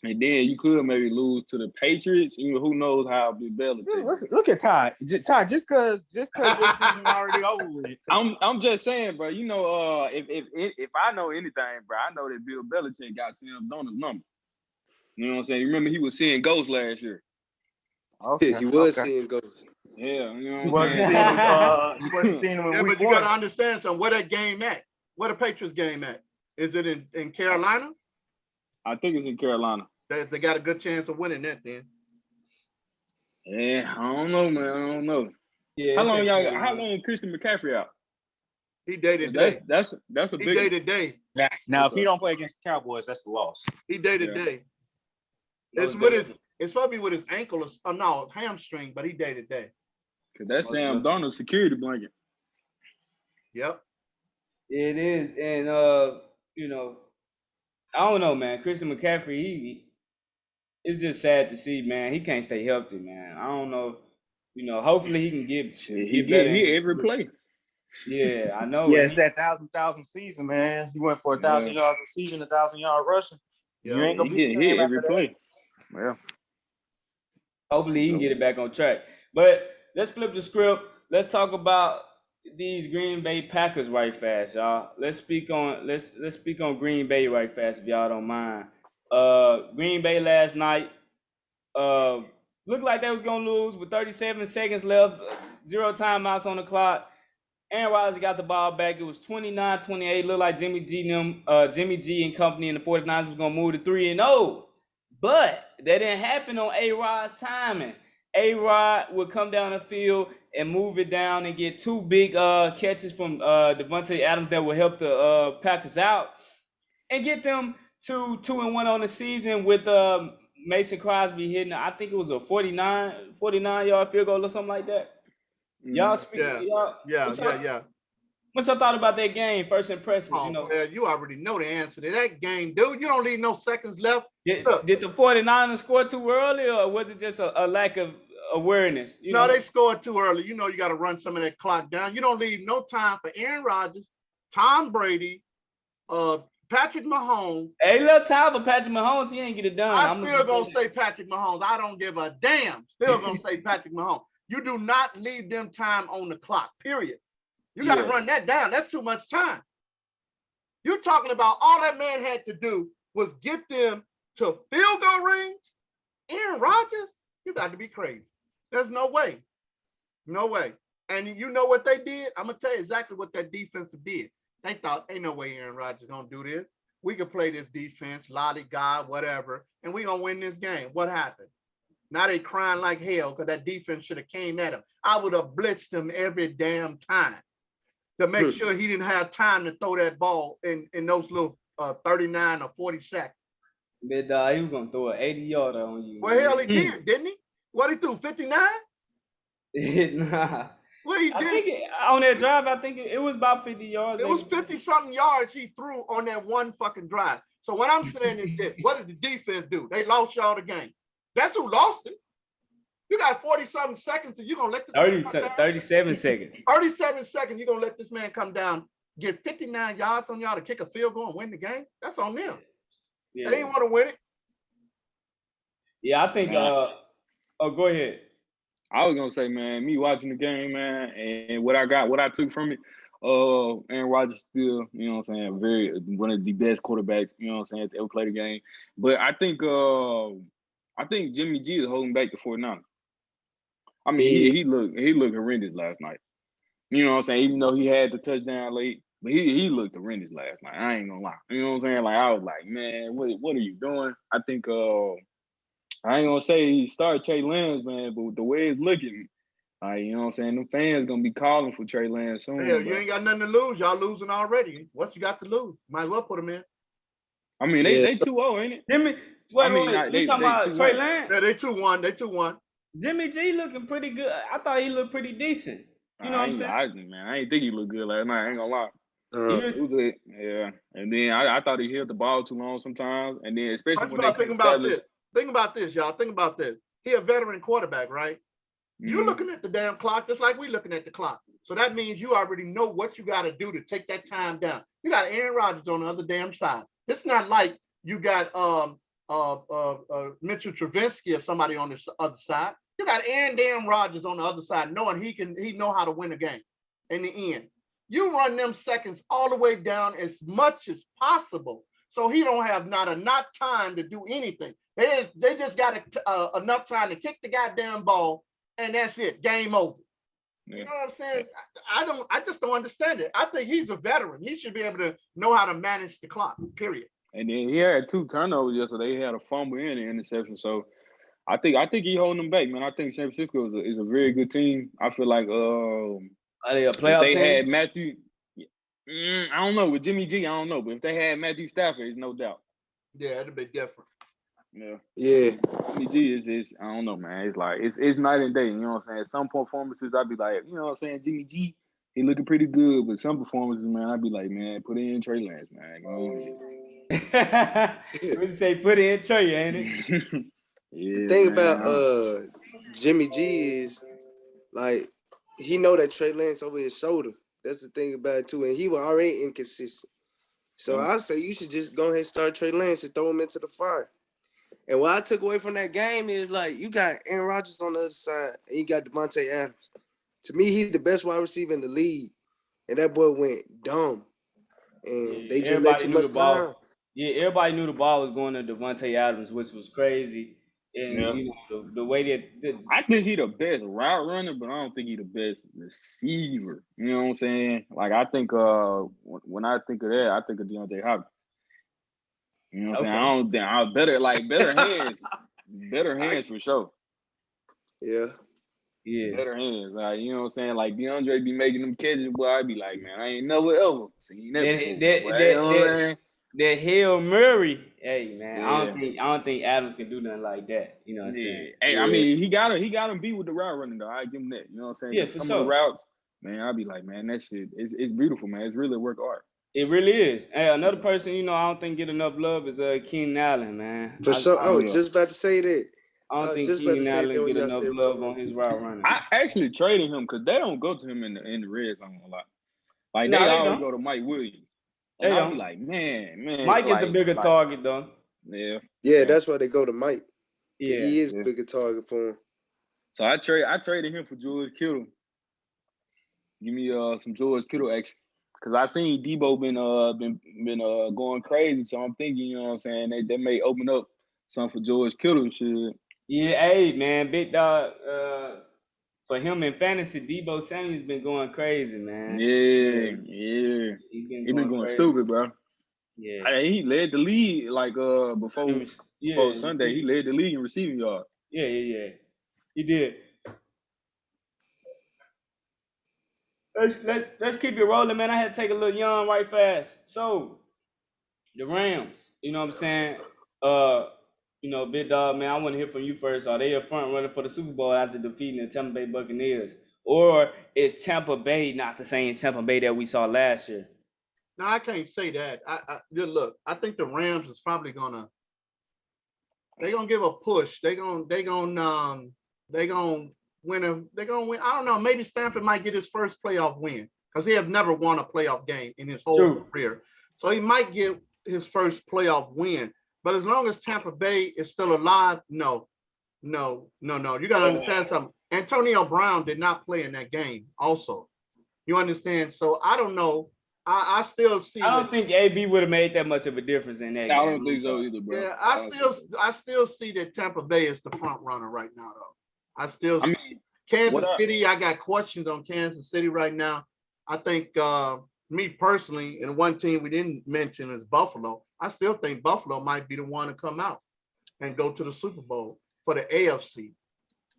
And then you could maybe lose to the Patriots. Who knows how Big Belichick. Look at Todd. Todd, just because your season already over with. I'm just saying, bro. If I know anything, bro, I know that Bill Belichick got Sam Donald's number. You know what I'm saying? You remember he was seeing ghosts last year. Okay, he was seeing ghosts. Yeah, you know what I'm saying? He wasn't seeing him in week but you 1. got to understand something. Where that game at? Where the Patriots game at? Is it in Carolina? I think it's in Carolina. They got a good chance of winning that then. Yeah, I don't know, man. I don't know. yeah, How long Christian McCaffrey out? He day to day. That's a He big day to day. Now, if he don't play against the Cowboys, that's the loss. He day to day. It's probably with his ankle or no hamstring, but he day to day. Cause that's Sam Darnold's security blanket. Yep. It is, and I don't know, man. Christian McCaffrey, it's just sad to see, man. He can't stay healthy, man. I don't know. Hopefully he can get better. He every play. Yeah, I know. Yeah, it's that 1,000 season, man. He went for 1,000 yards receiving, 1,000 yard rushing. You ain't gonna be hit every play. Well, hopefully he can get it back on track. But let's flip the script. Let's talk about these Green Bay Packers right fast, y'all. Let's speak on Green Bay right fast if y'all don't mind. Green Bay last night uh looked like they was gonna lose with 37 seconds left, 0 timeouts on the clock. Aaron Rodgers got the ball back. It was 29-28. Looked like Jimmy G and company and the 49ers was gonna move to 3-0. But that didn't happen on A Rod's timing. A Rod would come down the field and move it down and get 2 big catches from Devontae Adams that would help the Packers out and get them to 2-1 on the season with Mason Crosby hitting, I think it was a 49-yard field goal or something like that. Y'all speak. Yeah. What's your thought about that game? First impressions, Oh, man, you already know the answer to that game, dude. You don't leave no seconds left. Did the 49ers score too early, or was it just a lack of awareness? They scored too early. You know you got to run some of that clock down. You don't leave no time for Aaron Rodgers, Tom Brady, Patrick Mahomes. Hey, little time for Patrick Mahomes. He ain't get it done. I'm still going to say Patrick Mahomes. I don't give a damn. Still going to say Patrick Mahomes. You do not leave them time on the clock, period. You got to run that down. That's too much time. You're talking about all that man had to do was get them to field goal range. Aaron Rodgers, you got to be crazy. There's no way. No way. And you know what they did? I'm going to tell you exactly what that defense did. They thought, ain't no way Aaron Rodgers going to do this. We could play this defense, lollygag, whatever, and we going to win this game. What happened? Now they crying like hell because that defense should have came at him. I would have blitzed him every damn time to make sure he didn't have time to throw that ball in those little 39 or 40 seconds. Bigdawg, he was going to throw an 80-yarder on you. Well, hell, he did, didn't he? What he threw, 59? Nah. Well, he did. I think on that drive, I think it was about 50 yards. It was 50-something yards he threw on that one fucking drive. So what I'm saying is this, what did the defense do? They lost y'all the game. That's who lost it. You got 40-something seconds, and you're going to let this man come down. 37 seconds. 37 seconds, you're going to let this man come down, get 59 yards on y'all to kick a field goal and win the game? That's on them. Yeah. They didn't want to win it. Yeah, I think, go ahead. I was going to say, man, me watching the game, man, and what I took from it, Aaron Rodgers still, you know what I'm saying, one of the best quarterbacks, you know what I'm saying, to ever play the game. But I think Jimmy G is holding back the 49ers. I mean, he looked horrendous last night. You know what I'm saying? Even though he had the touchdown late, but he looked horrendous last night. I ain't gonna lie. You know what I'm saying? Like, I was like, man, what are you doing? I think I ain't gonna say he started Trey Lance, man, but the way it's looking, you know what I'm saying? Them fans gonna be calling for Trey Lance soon. Hell, you ain't got nothing to lose. Y'all losing already. What you got to lose? Might as well put them in. I mean, they 2-0, ain't it? You talking about Trey Lance? Yeah, they 2-1. They 2-1. Jimmy G looking pretty good. I thought he looked pretty decent. You know what I'm saying? I ain't think he looked good last night. I ain't gonna lie. Yeah. And then I thought he held the ball too long sometimes. And then especially when think about this, y'all. Think about this. He a veteran quarterback, right? Mm-hmm. You're looking at the damn clock just like we looking at the clock. So that means you already know what you got to do to take that time down. You got Aaron Rodgers on the other damn side. It's not like you got Mitchell Trubisky or somebody on the other side. You got Aaron damn Rodgers on the other side, knowing he know how to win a game in the end. You run them seconds all the way down as much as possible, so he don't have not enough time to do anything. They just got enough time to kick the goddamn ball, and that's it. Game over. Yeah. You know what I'm saying? I just don't understand it. I think he's a veteran. He should be able to know how to manage the clock, period. And then he had 2 turnovers yesterday. He had a fumble and an interception. So I think he holding them back, man. I think San Francisco is a very good team. I feel like are they a playoff team? They had Matthew. I don't know. With Jimmy G, I don't know. But if they had Matthew Stafford, it's no doubt. Yeah, it'd be different. Yeah. Jimmy G is I don't know, man. It's like it's night and day. You know what I'm saying? Some performances I'd be like, you know what I'm saying, Jimmy G, he looking pretty good. But some performances, man, I'd be like, man, put in Trey Lance, man. We say put in Trey, ain't it? Yeah, the thing about Jimmy G is like he know that Trey Lance over his shoulder. That's the thing about it too, and he was already inconsistent. So I say you should just go ahead and start Trey Lance and throw him into the fire. And what I took away from that game is like you got Aaron Rodgers on the other side and you got Devontae Adams. To me, he's the best wide receiver in the league. And that boy went dumb. And they just let too much time. Yeah, everybody knew the ball was going to Devontae Adams, which was crazy. And Yeah. you know the way that I think he the best route runner, but I don't think he the best receiver. You know what I'm saying? Like I think when I think of that, I think of DeAndre Hopkins. You know what I'm saying? I don't think I better hands for sure. Yeah. Better hands. Like, you know what I'm saying? Like DeAndre be making them catches, boy. I'd be like, man, I ain't never ever seen that before. That Hail Murray, hey man, I don't think Adams can do nothing like that. You know what I'm saying? Hey, I mean, he got him beat with the route running though. I give him that. You know what I'm saying? Yeah, for Some sure. of the routes, man, I'd be like, man, that shit it's beautiful, man. It's really a work of art. It really is. Hey, another person, you know, I don't think get enough love is Keenan Allen, man. For sure. I was just about to say that. I don't think Keenan Allen get enough love on his route running. I actually traded him because they don't go to him in the red zone a lot. Like they always go to Mike Williams. And I'll be like, man. Mike is the bigger target, though. Yeah, that's why they go to Mike. Yeah, he is a bigger target for him. So I traded him for George Kittle. Give me some George Kittle action. Cause I seen Debo been going crazy. So I'm thinking, you know what I'm saying, they may open up something for George Kittle and shit. Yeah, hey man, Bigdawg, for him in fantasy, Debo Samuel's been going crazy, man. Yeah. He been going stupid, bro. Yeah. He led the league like before Sunday. He led the league in receiving yards. Yeah. He did. Let's keep it rolling, man. I had to take a little yawn right fast. So the Rams, you know what I'm saying? You know, Bigdawg, man, I want to hear from you first. Are they a front runner for the Super Bowl after defeating the Tampa Bay Buccaneers? Or is Tampa Bay not the same Tampa Bay that we saw last year? No, I can't say that. Look, I think the Rams is probably gonna give a push. They're gonna win. I don't know. Maybe Stanford might get his first playoff win because he have never won a playoff game in his whole career. So he might get his first playoff win. But as long as Tampa Bay is still alive, no. You got to understand something. Antonio Brown did not play in that game also. You understand? So I don't know. I still see. I don't think AB would have made that much of a difference in that game. I don't think so either, bro. Yeah, I still see that Tampa Bay is the front runner right now, though. I mean, Kansas City, I got questions on Kansas City right now. I think me personally, and one team we didn't mention is Buffalo. I still think Buffalo might be the one to come out and go to the Super Bowl for the AFC.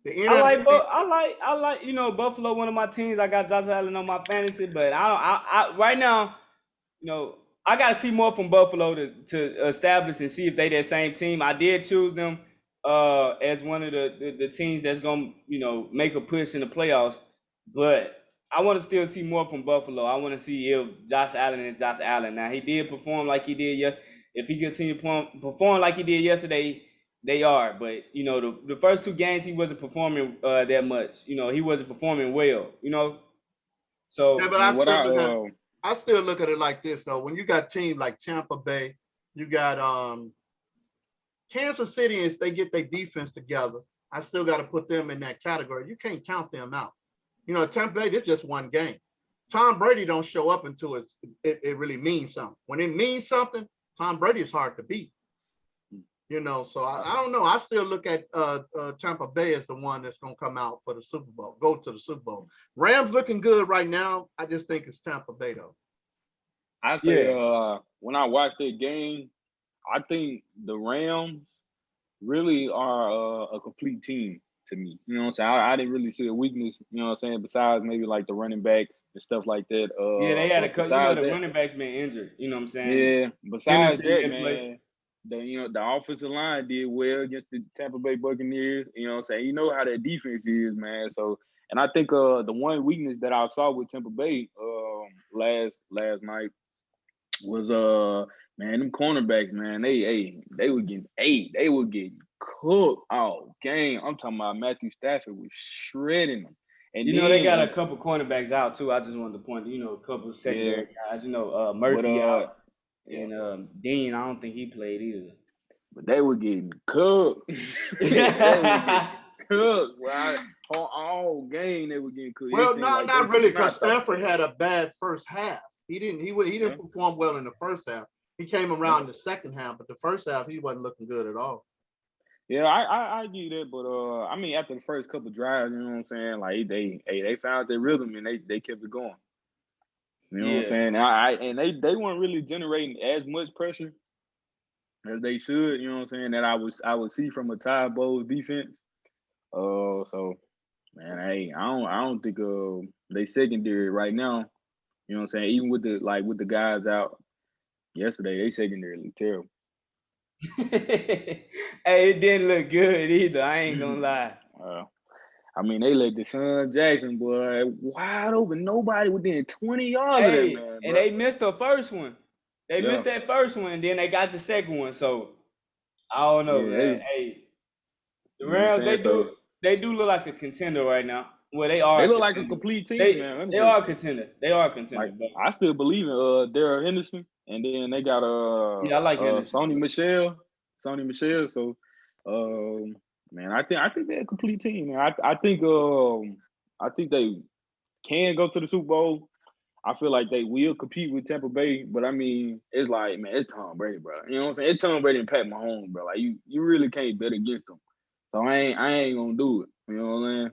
I like, you know, Buffalo, one of my teams. I got Josh Allen on my fantasy, but I right now, you know, I got to see more from Buffalo to establish and see if they that same team. I did choose them as one of the teams that's gonna, you know, make a push in the playoffs, but I want to still see more from Buffalo. I want to see if Josh Allen is Josh Allen. Now, he did perform like he did. If he continued to perform like he did yesterday, they are. But, you know, the first two games, he wasn't performing that much. You know, he wasn't performing well, you know. So, yeah, but I still look at it like this, though. When you got teams like Tampa Bay, you got Kansas City, if they get their defense together, I still got to put them in that category. You can't count them out. You know, Tampa Bay, it's just one game. Tom Brady don't show up until it really means something. When it means something, Tom Brady is hard to beat. You know, so I don't know. I still look at Tampa Bay as the one that's going to come out for the Super Bowl, go to the Super Bowl. Rams looking good right now. I just think it's Tampa Bay, though. I say when I watch that game, I think the Rams really are a complete team to me. You know what I'm saying? I didn't really see a weakness, you know what I'm saying, besides maybe like the running backs and stuff like that. Yeah, they had a couple, you know, the running backs been injured, you know what I'm saying? Yeah, besides that, man, the offensive line did well against the Tampa Bay Buccaneers. You know what I'm saying? You know how that defense is, man. So, and I think the one weakness that I saw with Tampa Bay last night was man, them cornerbacks, man, they were getting ate. They were getting cooked all game. I'm talking about Matthew Stafford was shredding them. And you know, they got a couple cornerbacks out too. I just wanted to point, you know, a couple of secondary guys. You know, Murphy out, and Dean. I don't think he played either. but they were getting cooked. They were getting cooked. Well, all game they were getting cooked. Well, no, not really, because stop. Stafford had a bad first half. He didn't perform well in the first half. He came around the second half, but the first half he wasn't looking good at all. Yeah, I give you that, but I mean, after the first couple drives, you know what I'm saying? Like they found their rhythm and they kept it going. You know what I'm saying? And they weren't really generating as much pressure as they should. You know what I'm saying? That I would see from a Ty Bowles defense. So man, I don't think they secondary right now. You know what I'm saying? Even with the guys out yesterday, they secondary look terrible. Hey, it didn't look good either. I ain't gonna lie. I mean, they let Deshaun Jackson, boy, wide open. Nobody within 20 yards of that man, bro. And they missed the first one. They missed that first one, and then they got the second one. So I don't know, man. The Rams, they do look like a contender right now. Well, they are. They look like a complete team, man. They are a contender. They are a contender. Like, I still believe in Darrell Henderson, and then they got I like Sony Michel. So man, I think they're a complete team, man. I think they can go to the Super Bowl. I feel like they will compete with Tampa Bay, but I mean, it's like, man, it's Tom Brady, bro. You know what I'm saying? It's Tom Brady and Pat Mahomes, bro. Like you really can't bet against them. So I ain't gonna do it. You know what I'm saying?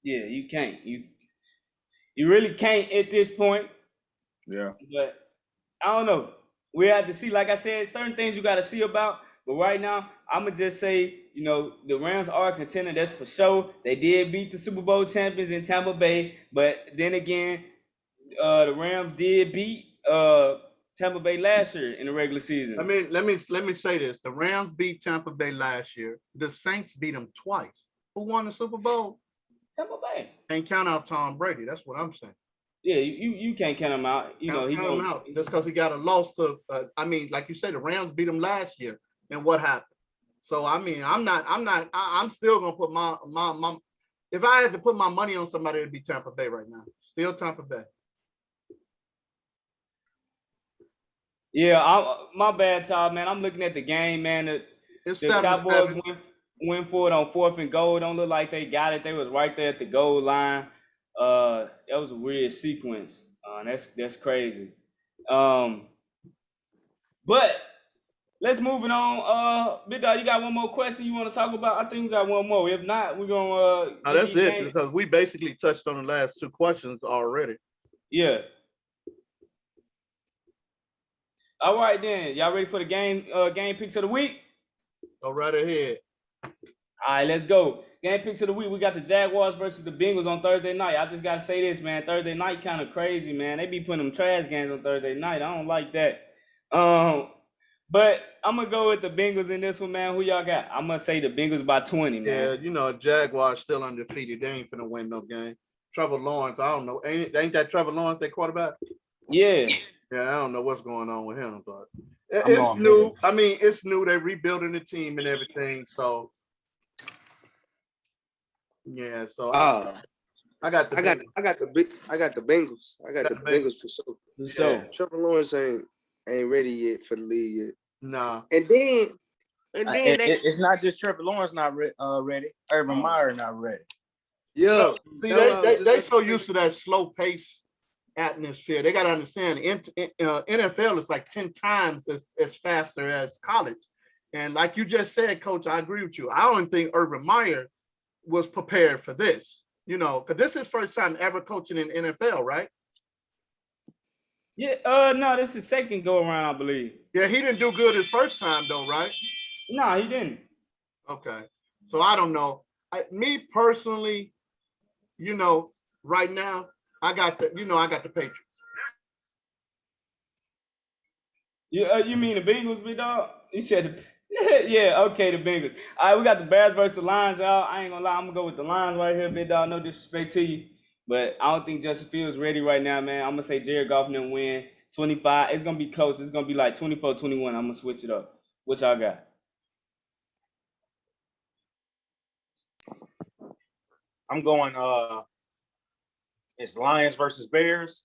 Yeah, you can't. You really can't at this point. Yeah. But I don't know. We have to see. Like I said, certain things you got to see about. But right now, I'm gonna just say, the Rams are a contender. That's for sure. They did beat the Super Bowl champions in Tampa Bay, but then again, the Rams did beat Tampa Bay last year in the regular season. I mean, let me say this: the Rams beat Tampa Bay last year. The Saints beat them twice. Who won the Super Bowl? Tampa Bay. Can't count out Tom Brady. That's what I'm saying. Yeah, you can't count him out. Count him out just because he got a loss to. I mean, like you said, the Rams beat him last year, and what happened? So I mean, I'm still gonna put my. If I had to put my money on somebody, it'd be Tampa Bay right now. Still Tampa Bay. Yeah, my bad, Todd, man. I'm looking at the game, man. The Cowboys went for it on 4th and goal. Don't look like they got it. They was right there at the goal line. That was a weird sequence. That's crazy. But let's move it on. Bigdawg, you got one more question you want to talk about? I think we got one more. If not, we're gonna. No, that's it because we basically touched on the last 2 questions already. Yeah. All right then, y'all ready for the game picks of the week? Go right ahead. All right, let's go. Game picks of the week. We got the Jaguars versus the Bengals on Thursday night. I just gotta say this, man. Thursday night kind of crazy, man. They be putting them trash games on Thursday night. I don't like that. But I'm gonna go with the Bengals in this one, man. Who y'all got? I'm gonna say the Bengals by 20, man. Yeah, Jaguars still undefeated. They ain't finna win no game. Trevor Lawrence, I don't know. Ain't that Trevor Lawrence, their quarterback? Yeah. Yeah, I don't know what's going on with him, but it's new. I mean, it's new. They're rebuilding the team and everything. So yeah, so I got the Bengals. I got the Bengals. I got the Bengals for sure. So Trevor Lawrence ain't ready yet for the league yet. Nah. And then it's not just Trevor Lawrence not ready. Urban Meyer not ready. Yeah. See, they so used to that slow pace atmosphere. They got to understand NFL is like 10 times as faster as college. And like you just said, Coach, I agree with you. I don't think Urban Meyer was prepared for this, because this is his first time ever coaching in NFL, right? Yeah, no, this is second go around, I believe. Yeah, he didn't do good his first time though, right? No, he didn't. Okay. So I don't know. Me personally, right now, I got the Patriots. You mean the Bengals, Bigdawg? You said yeah, okay, the Bengals. All right, we got the Bears versus the Lions, y'all. I ain't gonna lie, I'm gonna go with the Lions right here, Bigdawg. No disrespect to you, but I don't think Justin Fields ready right now, man. I'm gonna say Jared Goff and win 25. It's gonna be close. It's gonna be like 24-21. I'm gonna switch it up. What y'all got? I'm going it's Lions versus Bears.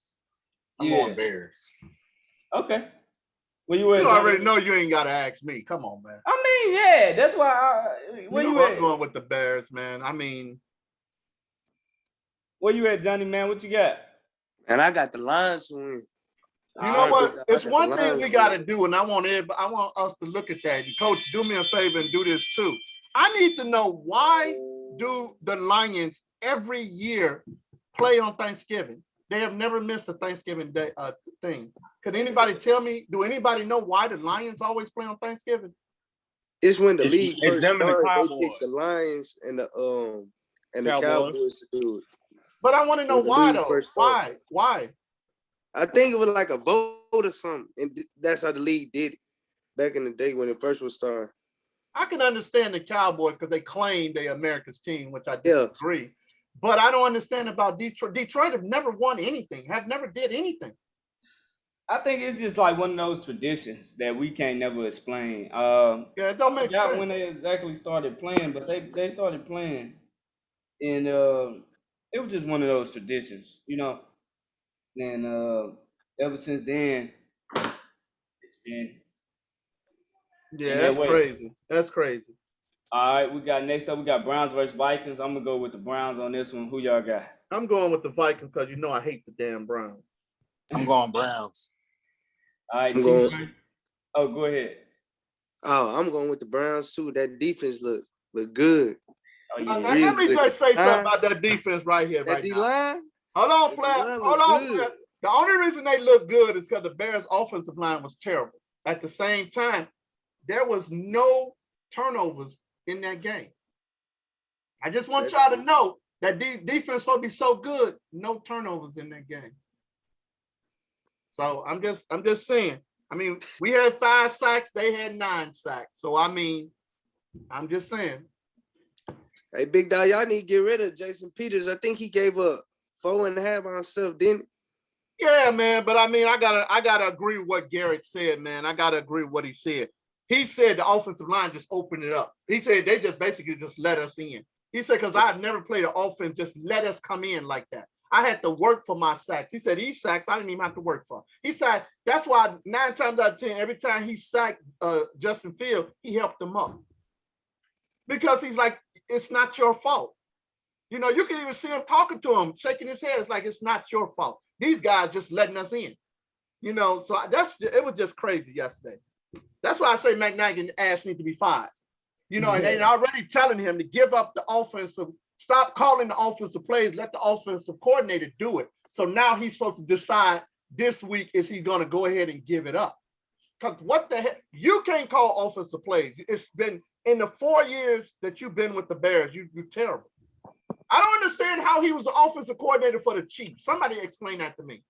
I'm going Bears. Okay. Where you at? You Johnny? already know you ain't got to ask me. Come on, man. I mean, yeah, that's why. Where you I'm at? going with the Bears, man. I mean, where you at, Johnny, man? What you got? And I got the Lions to win. you know what? It's one thing we got to do, and I want us to look at that. And Coach, do me a favor and do this too. I need to know, why do the Lions every year play on Thanksgiving? They have never missed a Thanksgiving day thing. Could anybody tell me? Do anybody know why the Lions always play on Thanksgiving? It's when the league it's first them and the started. They Cowboys. picked the Lions and the Cowboys to do it. But I want to know When the why league though. first started. Why? I think it was like a vote or something, and that's how the league did it back in the day when it first was started. I can understand the Cowboys because they claim they're America's team, which I disagree. But I don't understand about Detroit. Detroit have never won anything, have never did anything. I think it's just like one of those traditions that we can't never explain. Yeah, it don't make sense. When they exactly started playing, but they started playing, and it was just one of those traditions, you know. And ever since then, it's been that's crazy. That's crazy. All right, next up we got Browns versus Vikings. I'm gonna go with the Browns on this one. Who y'all got? I'm going with the Vikings because you know I hate the damn Browns. I'm going Browns. All right, oh, go ahead. Oh, I'm going with the Browns too. That defense look good. Oh, yeah. Now, let me just say something about that defense right here. That D-line? Hold on, player. Hold on, player. The only reason they look good is because the Bears' offensive line was terrible. At the same time, there was no turnovers in that game. I just want y'all to know that defense supposed to be so good, no turnovers in that game. So I'm just saying. I mean, we had 5 sacks, they had 9 sacks. So I mean, I'm just saying. Hey, Bigdawg, y'all need to get rid of Jason Peters. I think he gave up 4.5 by himself, didn't he? Yeah, man. But I mean, I gotta agree with what Garrett said, man. I gotta agree with what he said. He said the offensive line just opened it up. He said they just basically just let us in. He said, because I've never played an offense, just let us come in like that. I had to work for my sacks. He said, these sacks, I didn't even have to work for. He said, that's why 9 times out of 10, every time he sacked Justin Fields, he helped him up. Because he's like, it's not your fault. You know, you can even see him talking to him, shaking his head. It's like, it's not your fault. These guys just letting us in. You know, so it was just crazy yesterday. That's why I say McNaghy's ass needs to be fired. You know, and they're already telling him to give up the offensive, stop calling the offensive plays, let the offensive coordinator do it. So now he's supposed to decide this week, is he going to go ahead and give it up? Because what the heck? You can't call offensive plays. It's been in the 4 years that you've been with the Bears, you're terrible. I don't understand how he was the offensive coordinator for the Chiefs. Somebody explain that to me.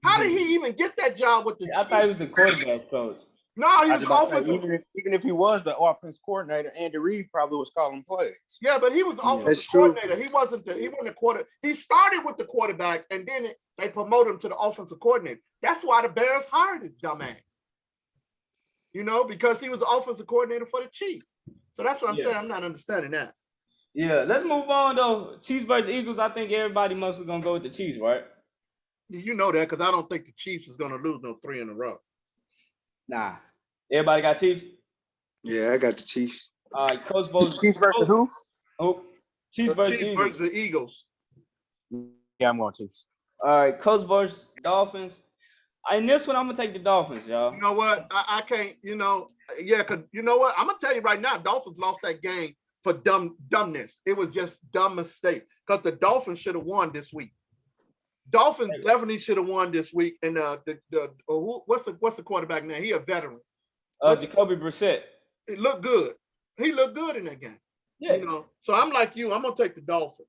How did he even get that job with the Chiefs? I thought he was the quarterback coach. No, he was offensive. Even if he was the offense coordinator, Andy Reid probably was calling plays. Yeah, but he was the offensive coordinator. He wasn't the quarter. He started with the quarterbacks, and then they promoted him to the offensive coordinator. That's why the Bears hired his dumb ass. You know, because he was the offensive coordinator for the Chiefs. So that's what I'm saying. I'm not understanding that. Yeah, let's move on though. Chiefs versus Eagles. I think everybody mostly gonna go with the Chiefs, right? You know that because I don't think the Chiefs is gonna lose no 3 in a row. Nah. Everybody got Chiefs? Yeah, I got the Chiefs. All right, Coach votes. Chiefs versus who? Oh, Chiefs versus the Eagles. Yeah, I'm going Chiefs. All right, Coach versus Dolphins. In this one, I'm gonna take the Dolphins, y'all. You know what? I can't. You know, because you know what? I'm gonna tell you right now. Dolphins lost that game for dumbness. It was just dumb mistake because the Dolphins should have won this week. Dolphins definitely should have won this week. And what's the quarterback now? He a veteran. Jacoby Brissett. It looked good. He looked good in that game. Yeah. You know, so I'm like you. I'm gonna take the Dolphins.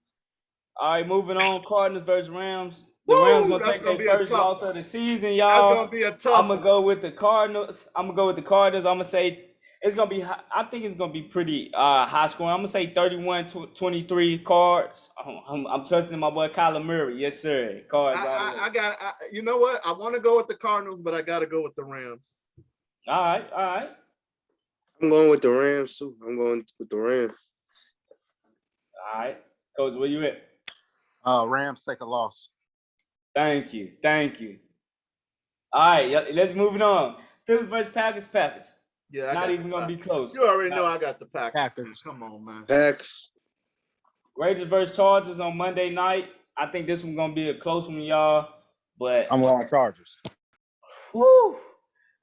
All right, moving on. Cardinals versus Rams. The Rams gonna take their first loss of the season, y'all. That's gonna be a tough. I'm gonna go with the Cardinals. I'm gonna say it's gonna be. I think it's gonna be pretty high scoring. I'm gonna say 31-23 Cards. I'm trusting my boy Kyler Murray. Yes, sir. Cards. You know what? I want to go with the Cardinals, but I got to go with the Rams. All right. I'm going with the Rams too. I'm going with the Rams. All right, Coach, where you at? Rams take a loss. Thank you. All right, let's move it on. Steelers versus Packers. Yeah, Not even gonna be close. You already know I got the Packers. Packers. Come on, man. Packers. Raiders versus Chargers on Monday night. I think this one's gonna be a close one, y'all. But I'm on Chargers. whew,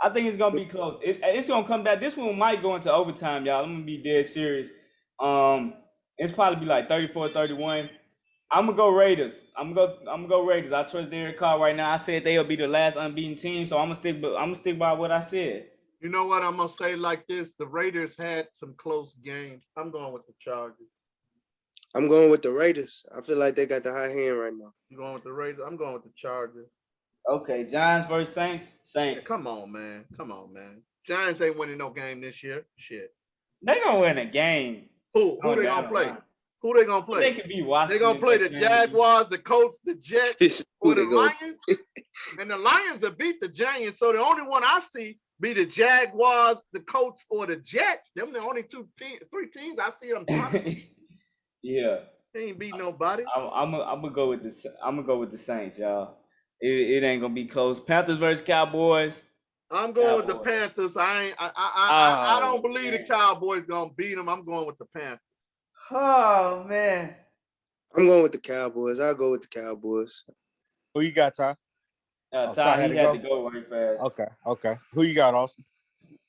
I think it's gonna be close. It's gonna come down. This one might go into overtime, y'all. I'm gonna be dead serious. It's probably be like 34-31. I'm gonna go Raiders. I'm gonna go Raiders. I trust Derek Carr right now. I said they'll be the last unbeaten team, so I'm gonna stick by what I said. You know what? I'm gonna say like this: the Raiders had some close games. I'm going with the Chargers. I'm going with the Raiders. I feel like they got the high hand right now. You going with the Raiders? I'm going with the Chargers. Okay, Giants versus Saints. Yeah, come on, man. Giants ain't winning no game this year. Shit. They gonna win a game. Who they gonna play? Who they gonna play? They could be Washington. They gonna play the Jaguars, the Colts, the Jets, or the Lions. And the Lions have beat the Giants. So the only one I see be the Jaguars, the Colts, or the Jets. Them the only three teams I see them. Yeah. They ain't beat nobody. I'm gonna go with the Saints, y'all. It ain't gonna be close. Panthers versus Cowboys. I'm going with the Panthers. I don't believe the Cowboys gonna beat them. I'm going with the Panthers. Oh man. I'm going with the Cowboys. I'll go with the Cowboys. Who you got, Ty? Ty had to go right fast. Okay. Who you got, Austin?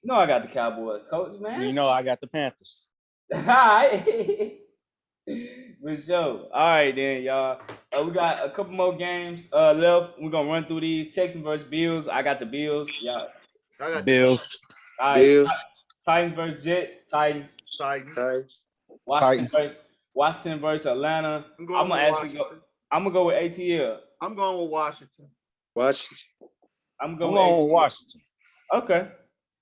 No, I got the Cowboys. Coach, man. You know I got the Panthers. All right. For sure. All right, then, y'all. We got a couple more games left. We're going to run through these. Texans versus Bills. I got the Bills. Y'all. I got Bills. All right. Bills. Titans versus Jets. Titans. Washington versus Atlanta. I'm going to go with ATL. I'm going with Washington. I'm going with Washington. Okay.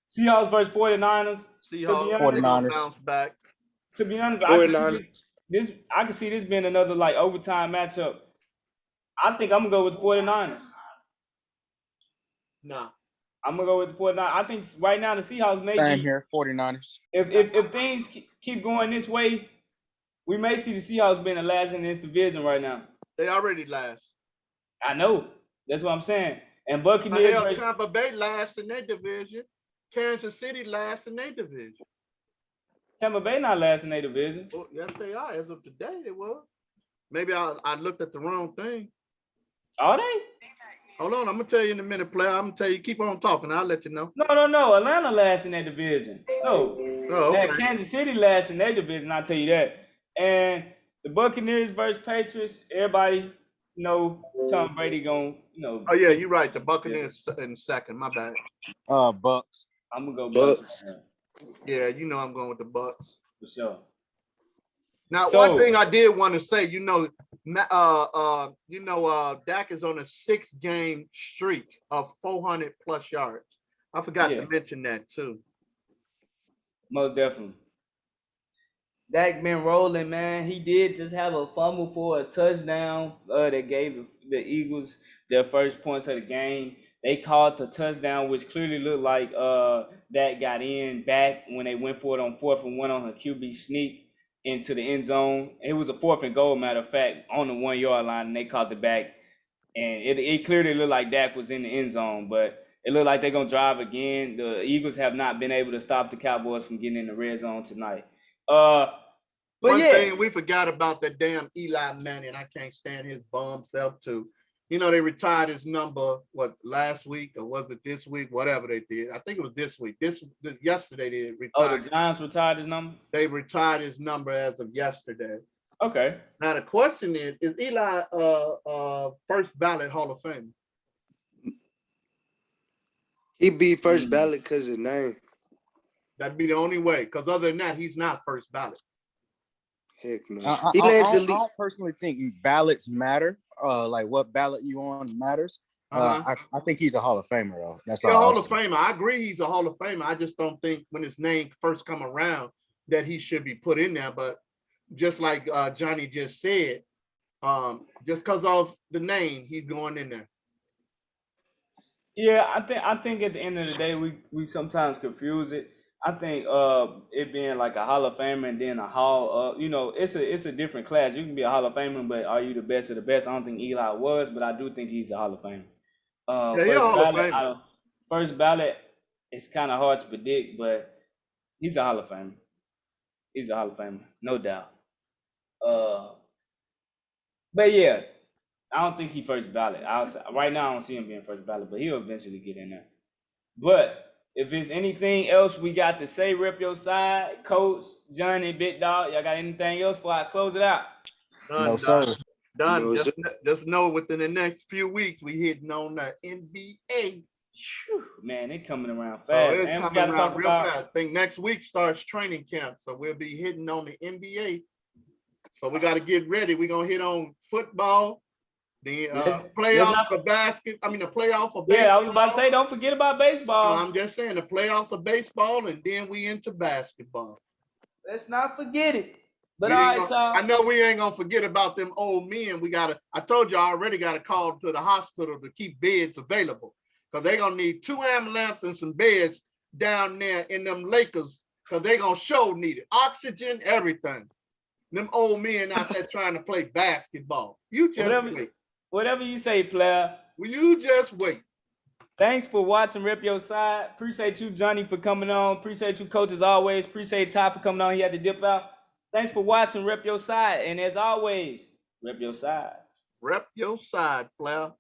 Seahawks versus 49ers. Seahawks 49ers. Bounce back. To be honest, 49ers. I can see this being another like overtime matchup. I think I'm gonna go with the 49ers. Nah. I'm gonna go with the 49ers. I think right now the Seahawks may Same be here, 49ers. If things keep going this way, we may see the Seahawks being the last in this division right now. They already last. I know. That's what I'm saying. And Buccaneers. Tampa Bay last in their division. Kansas City last in their division. Tampa Bay not last in their division. Well, yes, they are. As of today, they were. Maybe I looked at the wrong thing. Are they? Hold on, I'm gonna tell you in a minute, player. I'm gonna tell you. Keep on talking. I'll let you know. No. Atlanta last in their division. No. Oh, okay. Kansas City last in their division. I'll tell you that. And the Buccaneers versus Patriots. Everybody know Tom Brady going. Oh yeah, you're right. The Buccaneers in second. My bad. Bucks. I'm gonna go Bucks. Yeah, I'm going with the Bucks. For sure. Now, one thing I did want to say, Dak is on a 6-game streak of 400 plus yards. I forgot to mention that too. Most definitely. Dak been rolling, man. He did just have a fumble for a touchdown that gave the Eagles their first points of the game. They called the touchdown, which clearly looked like Dak got in back when they went for it on 4th and 1 on a QB sneak into the end zone. It was a 4th and goal, matter of fact, on the 1-yard line, and they caught it back. And it clearly looked like Dak was in the end zone, but it looked like they're going to drive again. The Eagles have not been able to stop the Cowboys from getting in the red zone tonight. One thing we forgot about that damn Eli Manning. I can't stand his bum self too. They retired his number, last week or was it this week? Whatever they did. I think it was this week. Yesterday they retired. Oh, the Giants retired his number? They retired his number as of yesterday. Okay. Now the question is Eli first ballot Hall of Fame? He'd be first ballot because of name. That'd be the only way. Because other than that, he's not first ballot. Heck no. I don't personally think ballots matter. Like what ballot you on matters. I think he's a Hall of Famer though. That's all. A Hall of Famer. I agree he's a Hall of Famer. I just don't think when his name first come around that he should be put in there. But just like Johnny just said, just because of the name, he's going in there. Yeah, I think at the end of the day, we sometimes confuse it. I think it being like a Hall of Famer and then a Hall, it's a different class. You can be a Hall of Famer, but are you the best of the best? I don't think Eli was, but I do think he's a Hall of Famer. He's a Hall of Famer. First ballot, it's kind of hard to predict, but he's a Hall of Famer. He's a Hall of Famer, no doubt. But yeah, I don't think he first ballot. Right now, I don't see him being first ballot, but he'll eventually get in there. But if it's anything else we got to say, rep your side, Coach, Johnny, Bigdawg, y'all got anything else before I close it out? Done, No, done, sir. done. No, Just know within the next few weeks we hitting on the NBA. Whew, man, they coming around So fast. it's And we coming got to around talk real about. fast. I think next week starts training camp, so we'll be hitting on the NBA. So we got to get ready. We're gonna hit on football, the playoffs of basket. I mean the playoff of baseball. Yeah, I was about to say, don't forget about baseball. No, I'm just saying the playoffs of baseball, and then we into basketball. Let's not forget it. But We all ain't right, gonna- y'all. I know we ain't gonna forget about them old men. I told you I already got a call to the hospital to keep beds available because they're gonna need 2 ambulances and some beds down there in them Lakers because they're gonna show need it. Oxygen, everything. Them old men out there trying to play basketball. You just wait. Whatever you say, player. Will you just wait? Thanks for watching Rep Your Side. Appreciate you, Johnny, for coming on. Appreciate you, Coach, as always. Appreciate Ty for coming on. He had to dip out. Thanks for watching Rep Your Side. And as always, Rep Your Side. Rep your side, player.